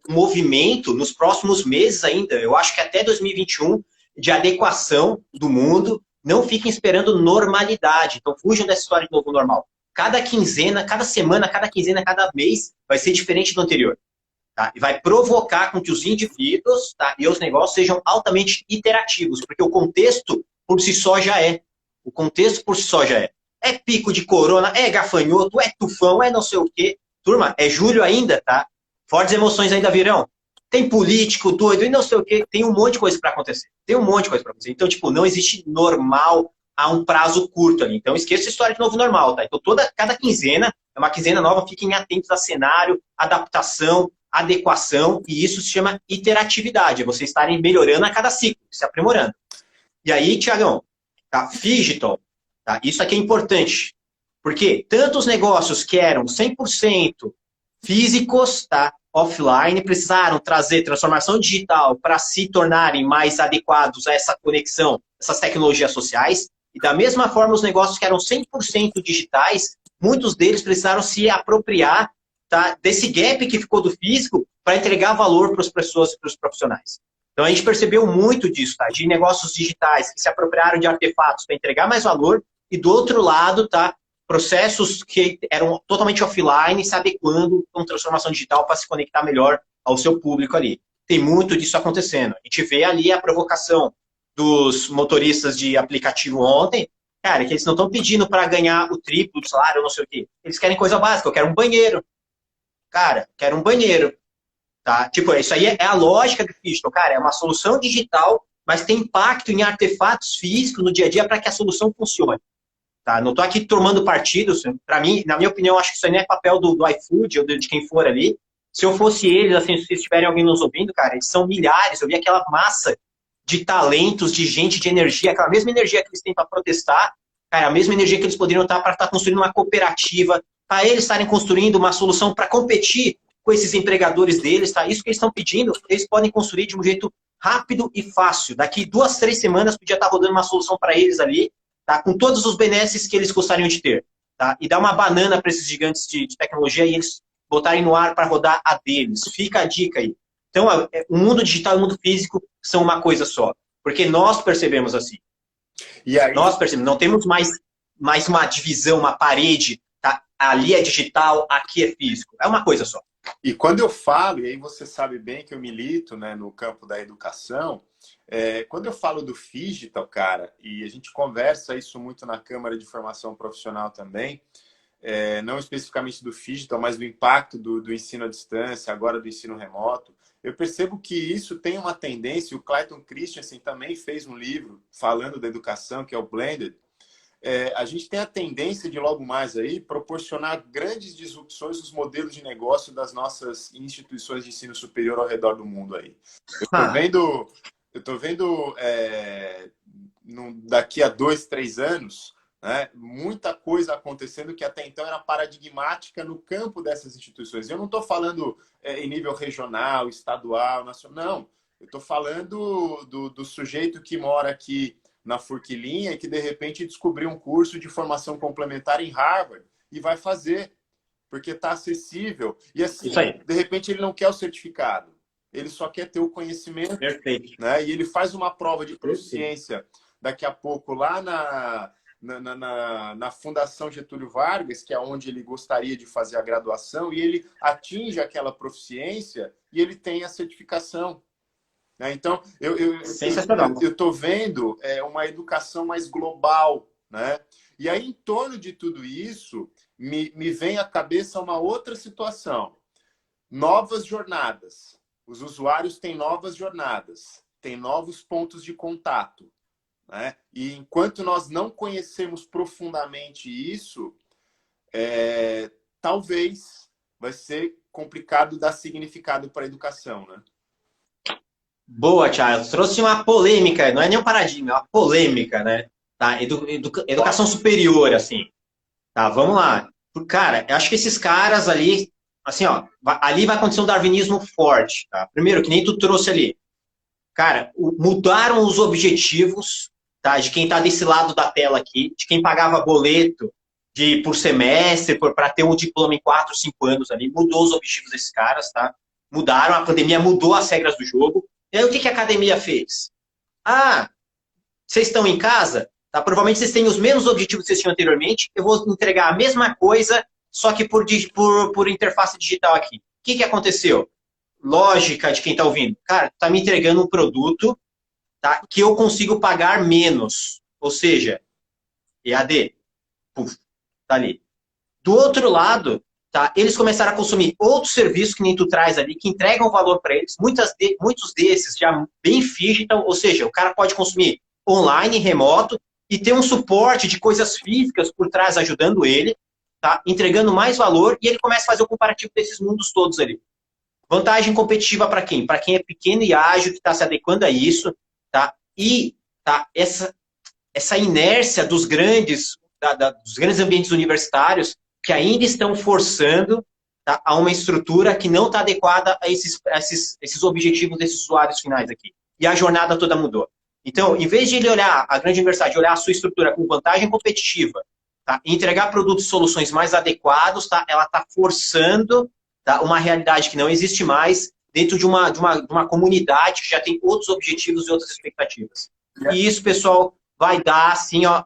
movimento nos próximos meses ainda, eu acho que até 2021, de adequação do mundo. Não fiquem esperando normalidade. Então, fujam dessa história de novo normal. Cada quinzena, cada semana, cada quinzena, cada mês vai ser diferente do anterior. Tá? E vai provocar com que os indivíduos, tá, e os negócios sejam altamente iterativos, porque o contexto por si só já é. O contexto por si só já é. É pico de corona, é gafanhoto, é tufão, é não sei o quê. Turma, é julho ainda, tá? Fortes emoções ainda virão. Tem político doido e não sei o quê. Tem um monte de coisa para acontecer. Tem um monte de coisa para acontecer. Então, tipo, não existe normal a um prazo curto ali. Então, esqueça a história de novo normal, tá? Então, cada quinzena é uma quinzena nova, fiquem atentos a cenário, adaptação, adequação, e isso se chama iteratividade, é você estarem melhorando a cada ciclo, se aprimorando. E aí, Tiagão, tá? Digital, tá? Isso aqui é importante, porque tantos negócios que eram 100% físicos, tá? Offline, precisaram trazer transformação digital para se tornarem mais adequados a essa conexão, essas tecnologias sociais, e da mesma forma os negócios que eram 100% digitais, muitos deles precisaram se apropriar, tá, desse gap que ficou do físico para entregar valor para as pessoas e para os profissionais. Então a gente percebeu muito disso, tá, de negócios digitais que se apropriaram de artefatos para entregar mais valor, e do outro lado, tá, processos que eram totalmente offline, se adequando com transformação digital para se conectar melhor ao seu público ali. Tem muito disso acontecendo. A gente vê ali a provocação dos motoristas de aplicativo ontem, cara, que eles não estão pedindo para ganhar o triplo do salário, não sei o quê. Eles querem coisa básica, eu quero um banheiro. Cara, quero um banheiro. Tá? Tipo, isso aí é a lógica do digital, cara, é uma solução digital, mas tem impacto em artefatos físicos no dia a dia para que a solução funcione. Tá? Não estou aqui tomando partidos. Para mim, na minha opinião, acho que isso aí não é papel do iFood ou de quem for ali. Se eu fosse eles, assim, se estiverem alguém nos ouvindo, cara, eles são milhares. Eu vi aquela massa de talentos, de gente, de energia, aquela mesma energia que eles têm para protestar, cara, a mesma energia que eles poderiam estar para estar construindo uma cooperativa, para eles estarem construindo uma solução para competir com esses empregadores deles, tá? Isso que eles estão pedindo, eles podem construir de um jeito rápido e fácil. Daqui 2, 3 semanas podia estar rodando uma solução para eles ali, tá? Com todos os benefícios que eles gostariam de ter. Tá? E dar uma banana para esses gigantes de tecnologia e eles botarem no ar para rodar a deles. Fica a dica aí. Então, o mundo digital e o mundo físico são uma coisa só. Porque nós percebemos assim. E aí, Nós percebemos, não temos mais uma divisão, uma parede. Tá? Ali é digital, aqui é físico. É uma coisa só. e quando eu falo, e aí você sabe bem que eu milito, né, no campo da educação, quando eu falo do digital, cara, e a gente conversa isso muito na Câmara de Formação Profissional também, não especificamente do digital, mas do impacto do ensino à distância, agora do ensino remoto, eu percebo que isso tem uma tendência, o Clayton Christensen também fez um livro falando da educação, que é o Blended. A gente tem a tendência de logo mais aí proporcionar grandes disrupções nos modelos de negócio das nossas instituições de ensino superior ao redor do mundo aí. Eu estou vendo daqui a 2, 3 anos, né, muita coisa acontecendo que até então era paradigmática no campo dessas instituições. Eu não estou falando em nível regional, estadual, nacional, não. Eu estou falando do sujeito que mora aqui na Forquilinha e que, de repente, descobriu um curso de formação complementar em Harvard e vai fazer, porque está acessível. E, assim, de repente, ele não quer o certificado. Ele só quer ter o conhecimento. Perfeito. Né? E ele faz uma prova de proficiência daqui a pouco lá na Fundação Getúlio Vargas, que é onde ele gostaria de fazer a graduação, e ele atinge aquela proficiência e ele tem a certificação. Né? Então, eu estou vendo uma educação mais global. Né? E aí, em torno de tudo isso, me vem à cabeça uma outra situação. Novas jornadas. Os usuários têm novas jornadas, têm novos pontos de contato. Né? E enquanto nós não conhecemos profundamente isso, talvez vai ser complicado dar significado para a educação. Né? Boa, Thiago. Trouxe uma polêmica, não é nem um paradigma, é uma polêmica, né? Tá? Educação superior, assim. Tá, vamos lá. Cara, eu acho que esses caras ali, assim, ó, ali vai acontecer um darwinismo forte, tá? Primeiro, que nem tu trouxe ali. Cara, mudaram os objetivos, tá? De quem tá desse lado da tela aqui, de quem pagava boleto por semestre, para ter um diploma em 4, 5 anos ali, mudou os objetivos desses caras, tá? Mudaram, a pandemia mudou as regras do jogo. E aí, o que a academia fez? Ah, vocês estão em casa? Tá? Provavelmente vocês têm os mesmos objetivos que vocês tinham anteriormente. Eu vou entregar a mesma coisa, só que por interface digital aqui. O que aconteceu? Lógica de quem está ouvindo. Cara, tá me entregando um produto, tá, que eu consigo pagar menos. Ou seja, EAD. Puf, tá ali. Do outro lado, tá, eles começaram a consumir outros serviços que nem tu traz ali, que entregam valor para eles. Muitos desses já bem digital, ou seja, o cara pode consumir online, remoto, e ter um suporte de coisas físicas por trás ajudando ele, tá, entregando mais valor, e ele começa a fazer o comparativo desses mundos todos ali. Vantagem competitiva para quem? Para quem é pequeno e ágil, que está se adequando a isso, tá? E tá, essa inércia dos grandes ambientes universitários que ainda estão forçando, tá, a uma estrutura que não está adequada a esses objetivos desses usuários finais aqui. E a jornada toda mudou. Então, em vez de ele olhar a grande universidade, olhar a sua estrutura com vantagem competitiva, tá, e entregar produtos e soluções mais adequados, tá, ela está forçando, tá, uma realidade que não existe mais dentro de uma comunidade que já tem outros objetivos e outras expectativas. E isso, pessoal, vai dar, assim, ó,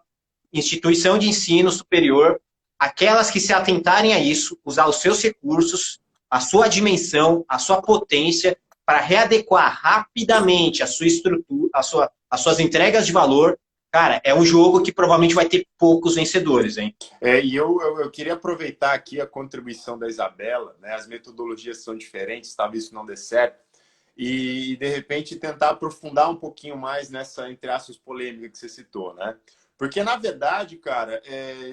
instituição de ensino superior, aquelas que se atentarem a isso, usar os seus recursos, a sua dimensão, a sua potência, para readequar rapidamente a sua estrutura, as suas entregas de valor. Cara, é um jogo que provavelmente vai ter poucos vencedores, hein? E eu queria aproveitar aqui a contribuição da Isabela, né? As metodologias são diferentes, talvez isso não dê certo, e de repente tentar aprofundar um pouquinho mais nessa, entre aspas, polêmica que você citou, né? Porque, na verdade, cara,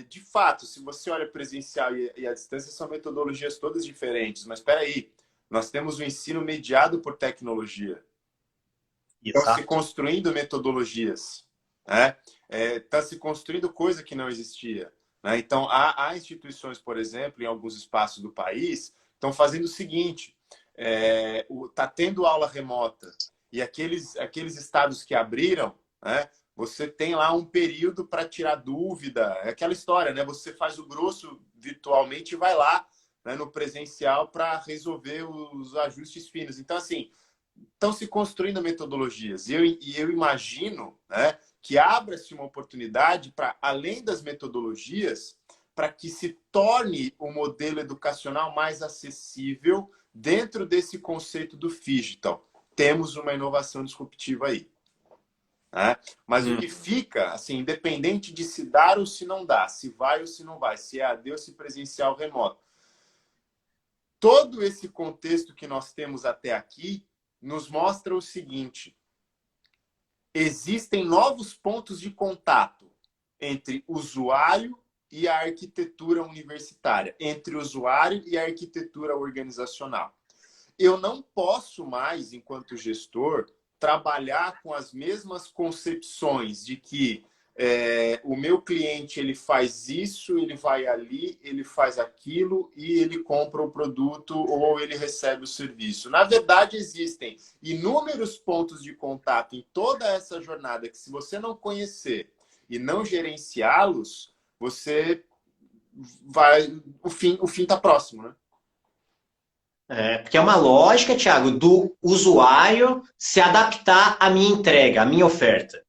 de fato, se você olha presencial e à distância, são metodologias todas diferentes, mas espera aí, nós temos o ensino mediado por tecnologia. Estão se construindo metodologias, né? Está se construindo coisa que não existia. Né? Então, há instituições, por exemplo, em alguns espaços do país, estão fazendo o seguinte, está tendo aula remota, e aqueles estados que abriram, né, você tem lá um período para tirar dúvida, é aquela história, né? Você faz o grosso virtualmente e vai lá, né, no presencial para resolver os ajustes finos. Então, assim, estão se construindo metodologias. E eu imagino, né, que abra-se uma oportunidade para, além das metodologias, para que se torne o modelo educacional mais acessível dentro desse conceito do digital. Temos uma inovação disruptiva aí. Né? Mas o que fica, assim, independente de se dar ou se não dá, se vai ou se não vai, se é AD ou se presencial remoto, todo esse contexto que nós temos até aqui nos mostra o seguinte: existem novos pontos de contato entre usuário e a arquitetura universitária, entre o usuário e a arquitetura organizacional. Eu não posso mais, enquanto gestor, trabalhar com as mesmas concepções de que o meu cliente ele faz isso, ele vai ali, ele faz aquilo e ele compra o produto ou ele recebe o serviço. Na verdade, existem inúmeros pontos de contato em toda essa jornada que, se você não conhecer e não gerenciá-los, você vai... O fim está próximo, né? Porque é uma lógica, Thiago, do usuário se adaptar à minha entrega, à minha oferta.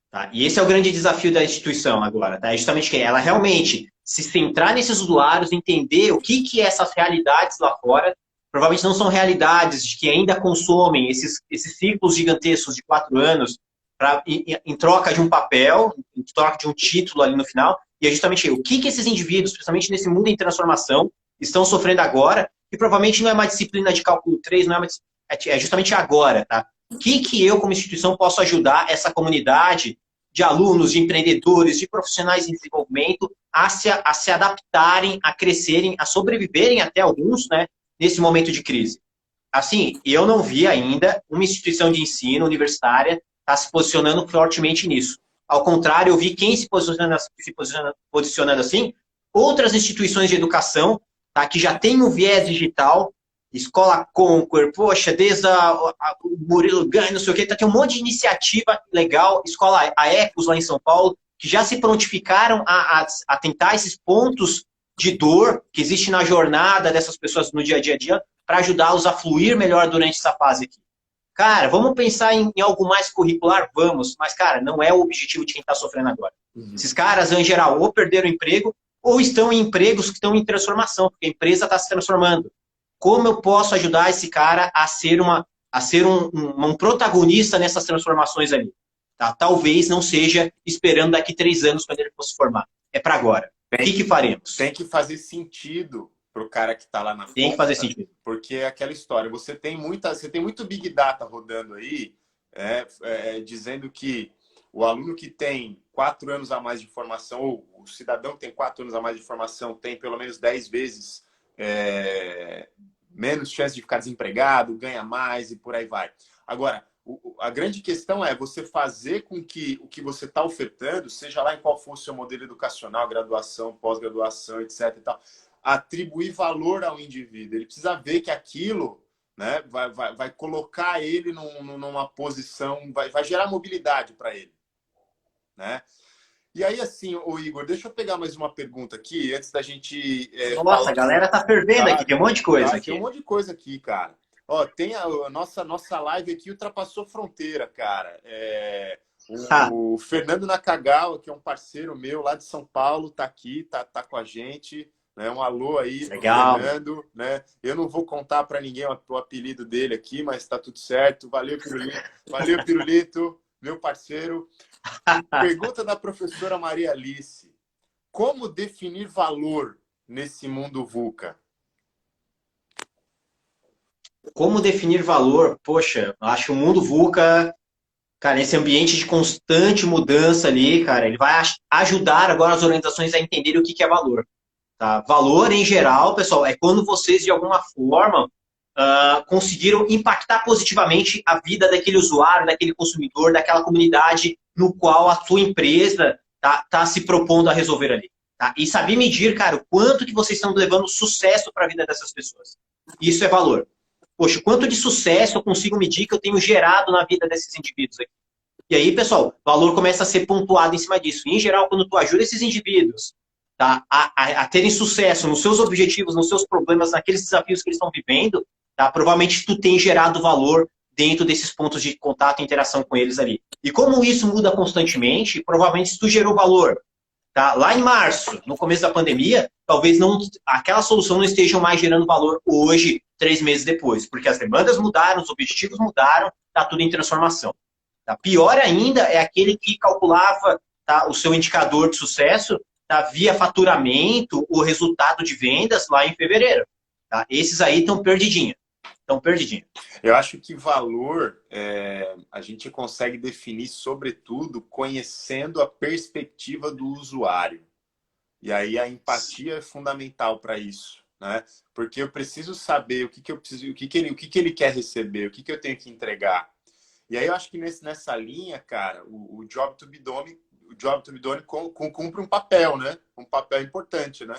Tá? E esse é o grande desafio da instituição agora. Tá? É justamente que ela realmente se centrar nesses usuários, entender o que essas realidades lá fora, provavelmente não são realidades de que ainda consomem esses ciclos gigantescos de 4 anos em troca de um papel, em troca de um título ali no final, e é justamente o que esses indivíduos, principalmente nesse mundo em transformação, estão sofrendo agora, e provavelmente não é uma disciplina de cálculo 3, não é justamente agora. Tá? O que eu, como instituição, posso ajudar essa comunidade de alunos, de empreendedores, de profissionais em desenvolvimento a se adaptarem, a crescerem, a sobreviverem até alguns, né, nesse momento de crise. Assim, eu não vi ainda uma instituição de ensino universitária estar se posicionando fortemente nisso. Ao contrário, eu vi quem se posicionando assim, outras instituições de educação, tá, que já têm um viés digital, Escola Conquer, poxa, desde o Murilo Gun, não sei o que, tem um monte de iniciativa legal, a Ecos lá em São Paulo, que já se prontificaram a tentar esses pontos de dor que existe na jornada dessas pessoas no dia a dia, para ajudá-los a fluir melhor durante essa fase aqui. Cara, vamos pensar em algo mais curricular? Vamos, mas, cara, não é o objetivo de quem está sofrendo agora. Uhum. Esses caras, em geral, ou perderam o emprego, ou estão em empregos que estão em transformação, porque a empresa está se transformando. Como eu posso ajudar esse cara a ser um protagonista nessas transformações ali? Tá? Talvez não seja esperando daqui 3 anos quando ele fosse formar. É para agora. O que faremos? Tem que fazer sentido para o cara que está lá na ponta. Tem que fazer sentido. Porque é aquela história. Você tem muito Big Data rodando aí, dizendo que o aluno que tem 4 anos a mais de formação, ou o cidadão que tem 4 anos a mais de formação, tem pelo menos 10 vezes menos chance de ficar desempregado, ganha mais e por aí vai. Agora, a grande questão é você fazer com que o que você está ofertando, seja lá em qual for o seu modelo educacional, graduação, pós-graduação, etc. E tal, atribuir valor ao indivíduo. Ele precisa ver que aquilo, né, vai colocar ele numa posição, vai gerar mobilidade para ele. Né? E aí, assim, ô Igor, deixa eu pegar mais uma pergunta aqui, antes da gente... Nossa, a galera tá fervendo aqui, tem um monte de coisa aqui. Tem um monte de coisa aqui, cara. Ó, tem a nossa live aqui ultrapassou fronteira, cara. O Fernando Nakagawa, que é um parceiro meu lá de São Paulo, tá aqui, tá com a gente. Né? Um alô aí pro Fernando. Né? Eu não vou contar para ninguém o apelido dele aqui, mas tá tudo certo. Valeu, Pirulito. Valeu, Pirulito, meu parceiro. Pergunta da professora Maria Alice. Como definir valor nesse mundo VUCA? Como definir valor? Poxa, acho que o mundo VUCA, cara, esse ambiente de constante mudança ali, cara, ele vai ajudar agora as organizações a entenderem o que é valor. Tá? Valor, em geral, pessoal, é quando vocês, de alguma forma, conseguiram impactar positivamente a vida daquele usuário, daquele consumidor, daquela comunidade no qual a sua empresa tá se propondo a resolver ali. Tá? E saber medir, cara, o quanto que vocês estão levando sucesso para a vida dessas pessoas. Isso é valor. Poxa, quanto de sucesso eu consigo medir que eu tenho gerado na vida desses indivíduos aqui? E aí, pessoal, o valor começa a ser pontuado em cima disso. E, em geral, quando tu ajuda esses indivíduos, tá, a terem sucesso nos seus objetivos, nos seus problemas, naqueles desafios que eles estão vivendo, tá, provavelmente tu tem gerado valor dentro desses pontos de contato e interação com eles ali. E como isso muda constantemente, provavelmente se tu gerou valor, tá, lá em março, no começo da pandemia, talvez aquela solução não esteja mais gerando valor hoje, 3 meses depois, porque as demandas mudaram, os objetivos mudaram, tá tudo em transformação. Tá? Pior ainda é aquele que calculava, tá, o seu indicador de sucesso, tá, via faturamento, o resultado de vendas lá em fevereiro. Tá? Esses aí estão perdidinhos. Eu acho que valor a gente consegue definir, sobretudo, conhecendo a perspectiva do usuário. E aí a empatia é fundamental para isso. Né? Porque eu preciso saber o que eu preciso, o que ele quer receber, o que eu tenho que entregar. E aí eu acho que nessa linha, cara, o Job to be done, cumpre um papel, né? Um papel importante, né?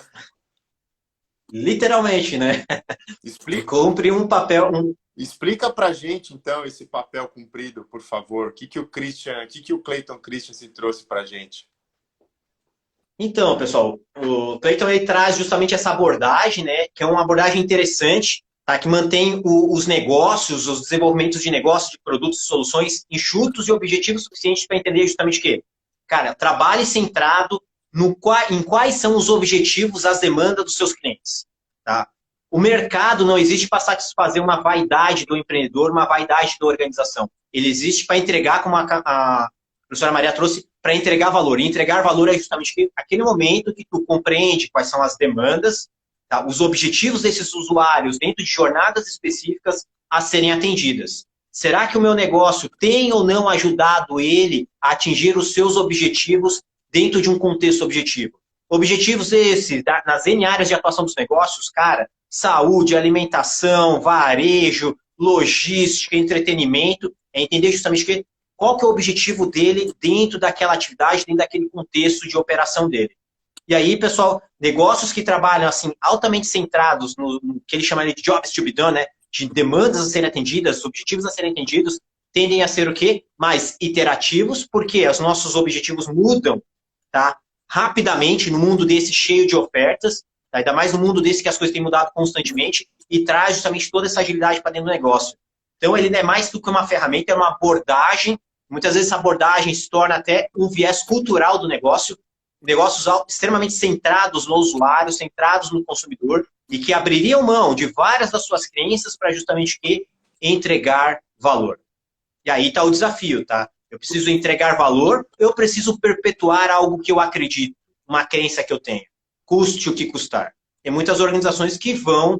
Literalmente, né? Explica, Cumpre um papel. explica pra gente, então, esse papel cumprido, por favor. O que o Clayton Christensen trouxe pra gente? Então, pessoal, o Clayton ele traz justamente essa abordagem, né? Que é uma abordagem interessante, tá? Que mantém os negócios, os desenvolvimentos de negócios, de produtos e soluções enxutos e objetivos suficientes para entender justamente o quê? Cara, trabalhe centrado em quais são os objetivos, as demandas dos seus clientes, tá? O mercado não existe para satisfazer uma vaidade do empreendedor, uma vaidade da organização. Ele existe para entregar, como a professora Maria trouxe, para entregar valor. E entregar valor é justamente aquele momento que tu compreende quais são as demandas, tá? Os objetivos desses usuários dentro de jornadas específicas a serem atendidas. Será que o meu negócio tem ou não ajudado ele a atingir os seus objetivos dentro de um contexto objetivo? Objetivos esses, nas N áreas de atuação dos negócios, cara, saúde, alimentação, varejo, logística, entretenimento, é entender justamente qual que é o objetivo dele dentro daquela atividade, dentro daquele contexto de operação dele. E aí, pessoal, negócios que trabalham assim altamente centrados no que ele chama de jobs to be done, né? De demandas a serem atendidas, objetivos a serem atendidos, tendem a ser o quê? Mais iterativos, porque os nossos objetivos mudam, tá? Rapidamente no mundo desse cheio de ofertas, tá? Ainda mais no mundo desse que as coisas têm mudado constantemente e traz justamente toda essa agilidade para dentro do negócio. Então, ele não é mais do que uma ferramenta, é uma abordagem. Muitas vezes essa abordagem se torna até um viés cultural do negócio, negócios extremamente centrados no usuário, centrados no consumidor, e que abririam mão de várias das suas crenças para justamente entregar valor. E aí está o desafio, tá? Eu preciso entregar valor, eu preciso perpetuar algo que eu acredito, uma crença que eu tenho, custe o que custar. Tem muitas organizações que vão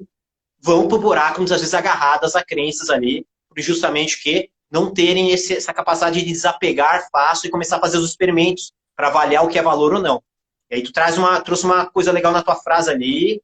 pro buraco, muitas vezes agarradas a crenças ali, por justamente não terem essa capacidade de desapegar fácil e começar a fazer os experimentos para avaliar o que é valor ou não. E aí tu trouxe uma coisa legal na tua frase ali,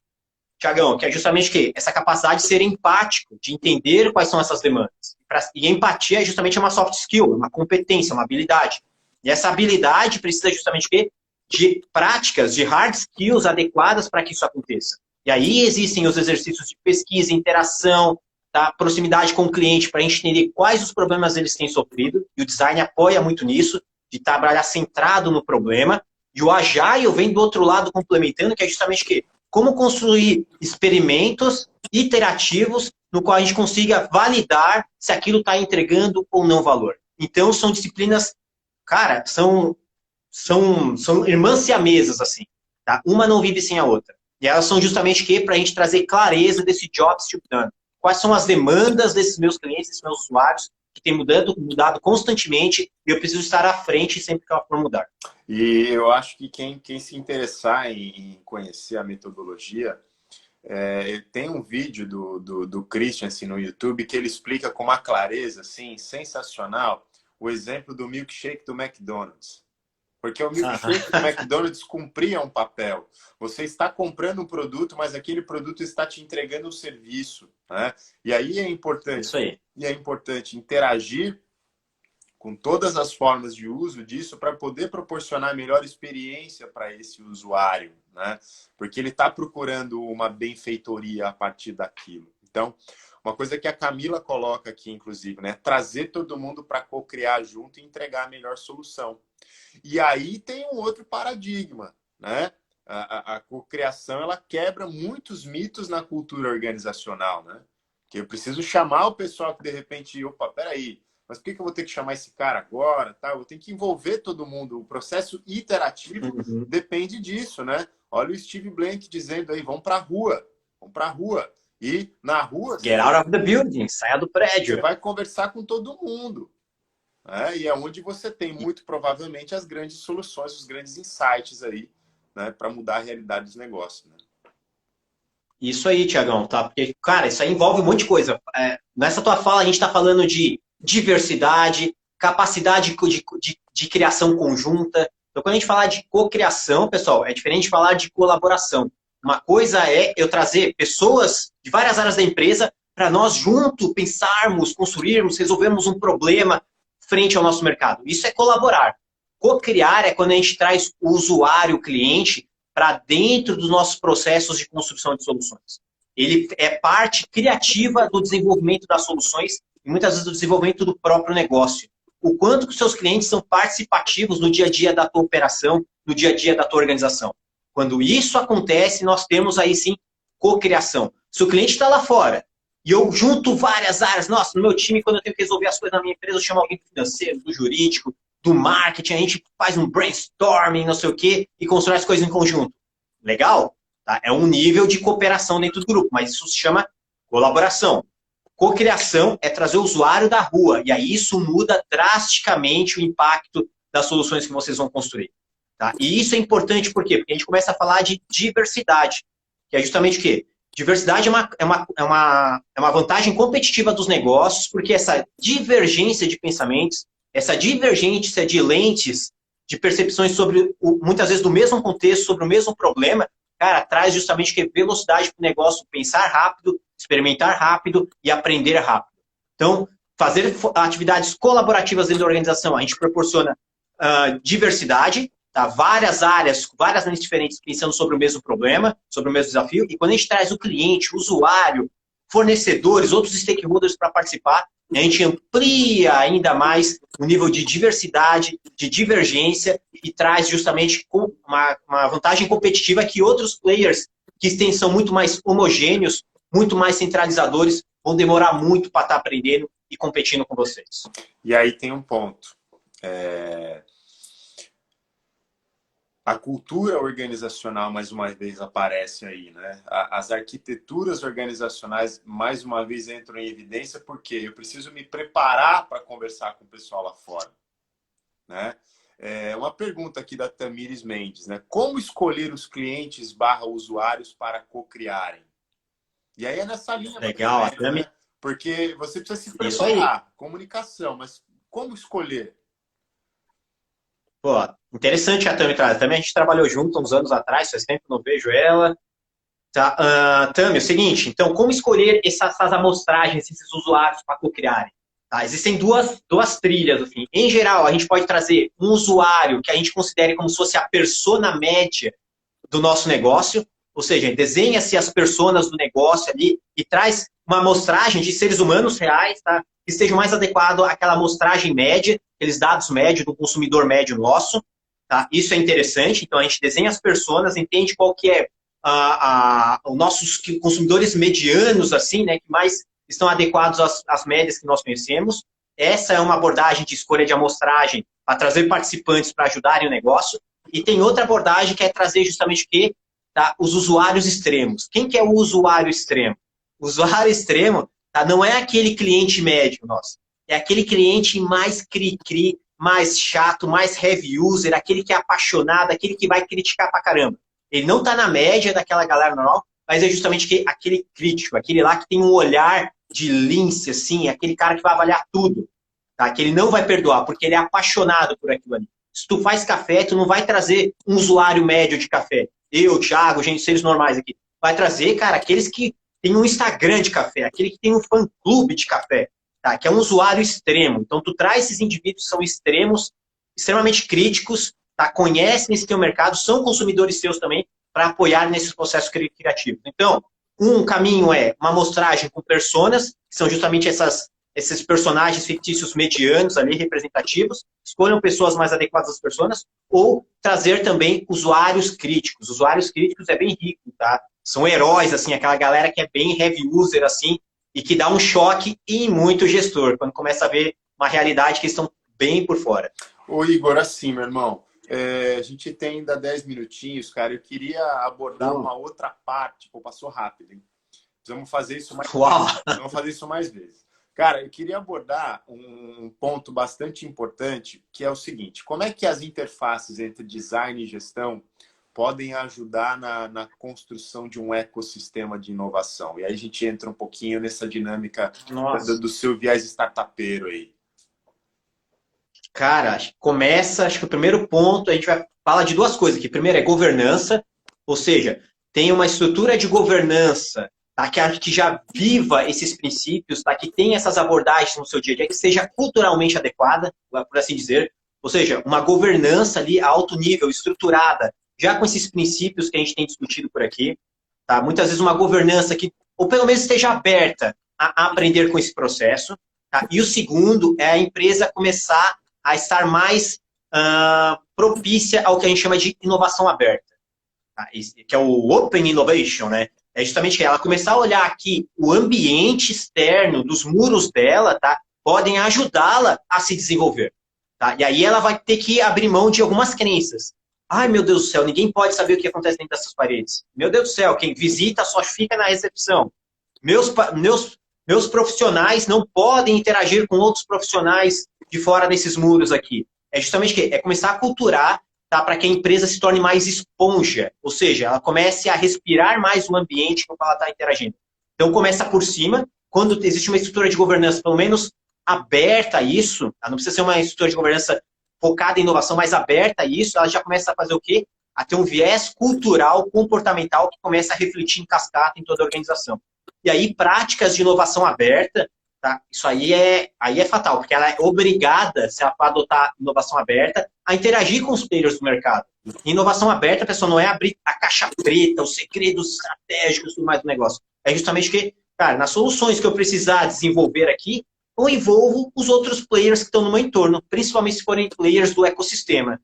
Tiagão, que é justamente essa capacidade de ser empático, de entender quais são essas demandas. E a empatia é justamente uma soft skill, uma competência, uma habilidade. E essa habilidade precisa justamente de práticas, de hard skills adequadas para que isso aconteça. E aí existem os exercícios de pesquisa, interação, tá? Proximidade com o cliente para a gente entender quais os problemas eles têm sofrido. E o design apoia muito nisso, de trabalhar centrado no problema. E o Agile vem do outro lado complementando, que é justamente como construir experimentos iterativos no qual a gente consiga validar se aquilo está entregando ou não valor. Então, são disciplinas, cara, são irmãs siamesas, assim. Tá? Uma não vive sem a outra. E elas são justamente para a gente trazer clareza desse jobs to be done. Quais são as demandas desses meus clientes, desses meus usuários, que tem mudado constantemente, e eu preciso estar à frente sempre que ela for mudar. E eu acho que quem se interessar em conhecer a metodologia, tem um vídeo do Christensen no YouTube que ele explica com uma clareza assim, sensacional o exemplo do milkshake do McDonald's. Porque o milkshake do McDonald's cumpria um papel. Você está comprando um produto, mas aquele produto está te entregando um serviço. Né? E aí é importante, Isso aí. E é importante interagir com todas as formas de uso disso para poder proporcionar a melhor experiência para esse usuário. Né? Porque ele está procurando uma benfeitoria a partir daquilo. Então, uma coisa que a Camila coloca aqui, inclusive, né? Trazer todo mundo para co-criar junto e entregar a melhor solução. E aí tem um outro paradigma, né? A cocriação, ela quebra muitos mitos na cultura organizacional, né? Que eu preciso chamar o pessoal que de repente, opa, peraí, mas por que eu vou ter que chamar esse cara agora? Tá? Eu tenho que envolver todo mundo. O processo iterativo depende disso, né? Olha o Steve Blank dizendo aí, vamos para a rua, vamos para a rua. E na rua... Get out of the building, saia do prédio. Você vai conversar com todo mundo. E é onde você tem, muito provavelmente, as grandes soluções, os grandes insights aí, né, para mudar a realidade dos negócios. Né? Isso aí, Tiagão, tá? Porque, cara, isso aí envolve um monte de coisa. Nessa tua fala, a gente está falando de diversidade, capacidade de criação conjunta. Então, quando a gente fala de cocriação, pessoal, é diferente de falar de colaboração. Uma coisa é eu trazer pessoas de várias áreas da empresa para nós juntos pensarmos, construirmos, resolvermos um problema, frente ao nosso mercado. Isso é colaborar. Co-criar é quando a gente traz o usuário, o cliente, para dentro dos nossos processos de construção de soluções. Ele é parte criativa do desenvolvimento das soluções e muitas vezes do desenvolvimento do próprio negócio. O quanto que os seus clientes são participativos no dia a dia da tua operação, no dia a dia da tua organização. Quando isso acontece, nós temos aí sim cocriação. Se o cliente está lá fora e eu junto várias áreas, nossa, no meu time, quando eu tenho que resolver as coisas na minha empresa, eu chamo alguém do financeiro, do jurídico, do marketing, a gente faz um brainstorming, não sei o quê, e constrói as coisas em conjunto. Legal? Tá? É um nível de cooperação dentro do grupo, mas isso se chama colaboração. Cocriação é trazer o usuário da rua, e aí isso muda drasticamente o impacto das soluções que vocês vão construir. Tá? E isso é importante por quê? Porque a gente começa a falar de diversidade, que é justamente o quê? Diversidade é uma vantagem competitiva dos negócios, porque essa divergência de pensamentos, essa divergência de lentes, de percepções sobre, muitas vezes, do mesmo contexto, sobre o mesmo problema, cara, traz justamente que velocidade para o negócio pensar rápido, experimentar rápido e aprender rápido. Então, fazer atividades colaborativas dentro da organização, a gente proporciona diversidade, tá? Várias áreas, várias áreas diferentes pensando sobre o mesmo problema, sobre o mesmo desafio, e quando a gente traz o cliente, o usuário, fornecedores, outros stakeholders para participar, a gente amplia ainda mais o nível de diversidade, de divergência e traz justamente uma vantagem competitiva que outros players que são muito mais homogêneos, muito mais centralizadores, vão demorar muito para estar aprendendo e competindo com vocês. E aí tem um ponto. A cultura organizacional, mais uma vez, aparece aí, né? As arquiteturas organizacionais, mais uma vez, entram em evidência porque eu preciso me preparar para conversar com o pessoal lá fora, né? Uma pergunta aqui da Tamires Mendes, né? Como escolher os clientes / usuários para co-criarem? E aí é nessa linha. Legal, né? Porque você precisa se preparar, comunicação, mas como escolher? Pô, interessante a Tami traz. Também a gente trabalhou junto uns anos atrás, faz tempo que não vejo ela. Tá, Tami, é o seguinte, então, como escolher essas amostragens, esses usuários para co-criarem? Tá, existem duas trilhas, assim. Em geral, a gente pode trazer um usuário que a gente considere como se fosse a persona média do nosso negócio, ou seja, desenha-se as personas do negócio ali e traz uma amostragem de seres humanos reais, tá? Que esteja mais adequado àquela amostragem média, aqueles dados médios do consumidor médio nosso. Tá? Isso é interessante. Então, a gente desenha as personas, entende qual que é os nossos consumidores medianos, assim, né, que mais estão adequados às médias que nós conhecemos. Essa é uma abordagem de escolha de amostragem para trazer participantes para ajudarem o negócio. E tem outra abordagem que é trazer justamente o quê? Tá? Os usuários extremos. Quem que é o usuário extremo? O usuário extremo não é aquele cliente médio nosso. É aquele cliente mais cri-cri, mais chato, mais heavy user, aquele que é apaixonado, aquele que vai criticar pra caramba. Ele não está na média daquela galera normal, mas é justamente aquele crítico, aquele lá que tem um olhar de lince, assim, aquele cara que vai avaliar tudo. Tá? Que ele não vai perdoar, porque ele é apaixonado por aquilo ali. Se tu faz café, tu não vai trazer um usuário médio de café. Eu, Thiago, gente, seres normais aqui. Vai trazer, cara, aqueles que tem um Instagram de café, aquele que tem um fã-clube de café, tá? Que é um usuário extremo. Então, tu traz esses indivíduos que são extremos, extremamente críticos, tá? Conhecem esse teu mercado, são consumidores seus também, para apoiar nesses processos criativos. Então, um caminho é uma amostragem com personas, que são justamente esses personagens fictícios medianos ali, representativos, escolham pessoas mais adequadas às personas, ou trazer também usuários críticos. Usuários críticos é bem rico, tá? São heróis, assim, aquela galera que é bem heavy user, assim, e que dá um choque em muito gestor, quando começa a ver uma realidade que eles estão bem por fora. Ô Igor, assim, meu irmão, a gente tem ainda 10 minutinhos, cara, eu queria abordar uma outra parte, pô, passou rápido, hein? Vamos fazer isso mais vezes. Vamos fazer isso mais vezes. Cara, eu queria abordar um ponto bastante importante, que é o seguinte, como é que as interfaces entre design e gestão podem ajudar na construção de um ecossistema de inovação? E aí a gente entra um pouquinho nessa dinâmica do seu viés startupeiro aí. Cara, acho que o primeiro ponto, a gente vai falar de duas coisas aqui. Primeiro é governança, ou seja, tem uma estrutura de governança tá? Que já viva esses princípios, tá? Que tenha essas abordagens no seu dia a dia, que seja culturalmente adequada, por assim dizer, ou seja, uma governança ali a alto nível, estruturada, já com esses princípios que a gente tem discutido por aqui, tá? Muitas vezes uma governança que, ou pelo menos esteja aberta a aprender com esse processo, tá? E o segundo é a empresa começar a estar mais propícia ao que a gente chama de inovação aberta, tá? Que é o Open Innovation, né? É justamente ela começar a olhar que o ambiente externo dos muros dela, tá, podem ajudá-la a se desenvolver. Tá? E aí ela vai ter que abrir mão de algumas crenças. Ai, meu Deus do céu, ninguém pode saber o que acontece dentro dessas paredes. Meu Deus do céu, quem visita só fica na recepção. Meus profissionais não podem interagir com outros profissionais de fora desses muros aqui. É justamente que é começar a culturar, tá, para que a empresa se torne mais esponja, ou seja, ela comece a respirar mais o ambiente com o qual ela está interagindo. Então, começa por cima, quando existe uma estrutura de governança, pelo menos aberta a isso, tá? Não precisa ser uma estrutura de governança focada em inovação, mas aberta a isso, ela já começa a fazer o quê? A ter um viés cultural, comportamental, que começa a refletir em cascata em toda a organização. E aí, práticas de inovação aberta, tá? Isso aí é fatal, porque ela é obrigada, se ela for adotar inovação aberta, a interagir com os players do mercado. E inovação aberta, a pessoa não é abrir a caixa preta, os segredos estratégicos e tudo mais do negócio. É justamente que, cara, nas soluções que eu precisar desenvolver aqui, eu envolvo os outros players que estão no meu entorno, principalmente se forem players do ecossistema.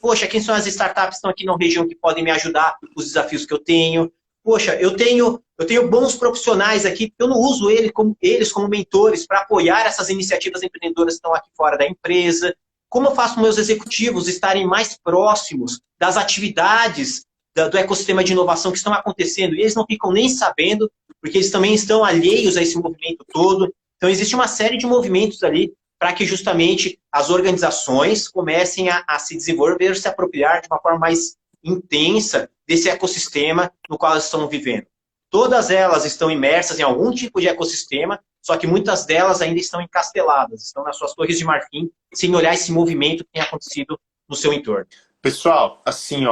Poxa, quem são as startups que estão aqui na região que podem me ajudar os desafios que eu tenho? Poxa, eu tenho bons profissionais aqui, eu não uso eles como mentores para apoiar essas iniciativas empreendedoras que estão aqui fora da empresa. Como eu faço meus executivos estarem mais próximos das atividades do ecossistema de inovação que estão acontecendo? E eles não ficam nem sabendo, porque eles também estão alheios a esse movimento todo. Então, existe uma série de movimentos ali para que justamente as organizações comecem a se desenvolver, se apropriar de uma forma mais intensa desse ecossistema no qual elas estão vivendo. Todas elas estão imersas em algum tipo de ecossistema, só que muitas delas ainda estão encasteladas, estão nas suas torres de marfim, sem olhar esse movimento que tem acontecido no seu entorno. Pessoal, assim,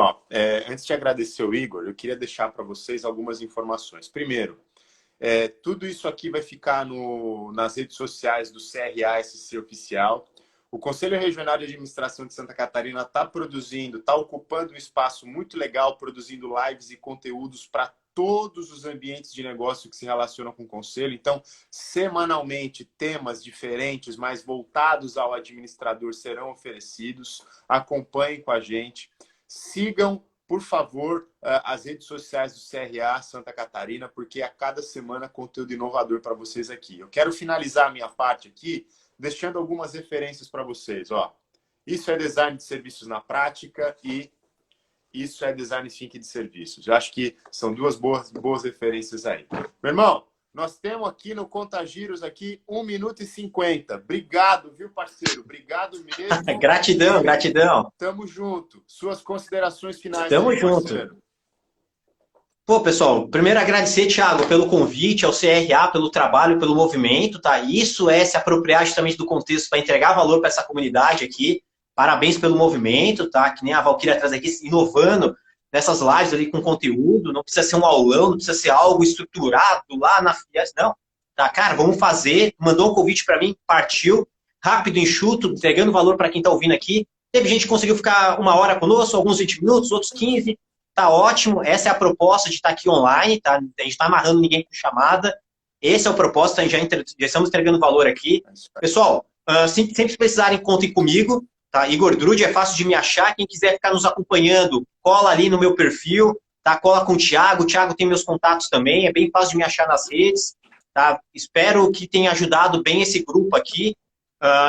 antes de agradecer o Igor, eu queria deixar para vocês algumas informações. Primeiro, tudo isso aqui vai ficar nas redes sociais do CRA-SC Oficial. O Conselho Regional de Administração de Santa Catarina está ocupando um espaço muito legal, produzindo lives e conteúdos para todos os ambientes de negócio que se relacionam com o Conselho. Então, semanalmente, temas diferentes, mais voltados ao administrador, serão oferecidos. Acompanhem com a gente. Sigam, por favor, as redes sociais do CRA Santa Catarina, porque a cada semana conteúdo inovador para vocês aqui. Eu quero finalizar a minha parte aqui deixando algumas referências para vocês. Isso é design de serviços na prática e isso é design thinking de serviços. Eu acho que são duas boas referências aí. Meu irmão, nós temos aqui no Contagiros 1 minuto e 50. Obrigado, viu, parceiro? Obrigado mesmo. Gratidão. Tamo junto. Suas considerações finais. Tamo junto. Parceiro. Pô, pessoal, primeiro agradecer, Thiago, pelo convite, ao CRA, pelo trabalho, pelo movimento, tá? Isso é se apropriar justamente do contexto para entregar valor para essa comunidade aqui. Parabéns pelo movimento, tá? Que nem a Valquíria traz aqui, inovando nessas lives ali com conteúdo. Não precisa ser um aulão, não precisa ser algo estruturado lá na Fies, não. Tá, cara, vamos fazer. Mandou um convite para mim, partiu. Rápido, enxuto, entregando valor para quem tá ouvindo aqui. Teve gente que conseguiu ficar 1 hora conosco, alguns 20 minutos, outros 15. Tá ótimo, essa é a proposta de estar aqui online, tá? A gente tá amarrando ninguém com chamada. Esse é o propósito, a gente já estamos entregando valor aqui. Pessoal, sempre precisarem, contem comigo, tá? Igor Drude, é fácil de me achar. Quem quiser ficar nos acompanhando, cola ali no meu perfil, tá? Cola com o Thiago tem meus contatos também, é bem fácil de me achar nas redes, tá? Espero que tenha ajudado bem esse grupo aqui.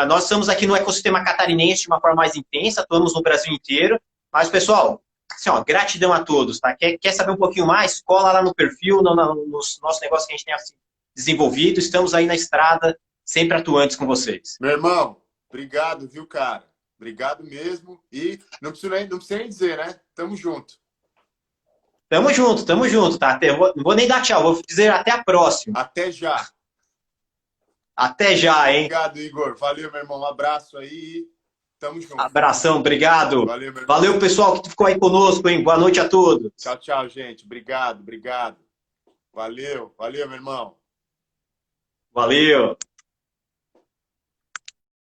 Nós estamos aqui no ecossistema catarinense de uma forma mais intensa, atuamos no Brasil inteiro, mas, pessoal, assim, gratidão a todos, tá? Quer saber um pouquinho mais? Cola lá no perfil, nos nossos negócios que a gente tem assim, desenvolvido. Estamos aí na estrada, sempre atuantes com vocês. Meu irmão, obrigado, viu, cara? Obrigado mesmo. E não precisa nem dizer, né? Tamo junto. Tamo junto, tá? Não vou nem dar tchau, vou dizer até a próxima. Até já. Até já, hein? Obrigado, Igor. Valeu, meu irmão. Um abraço aí. Tamo junto. Abração, obrigado. Valeu, meu irmão. Valeu, pessoal, que ficou aí conosco, hein? Boa noite a todos. Tchau, gente. Obrigado. Valeu, valeu, meu irmão. Valeu!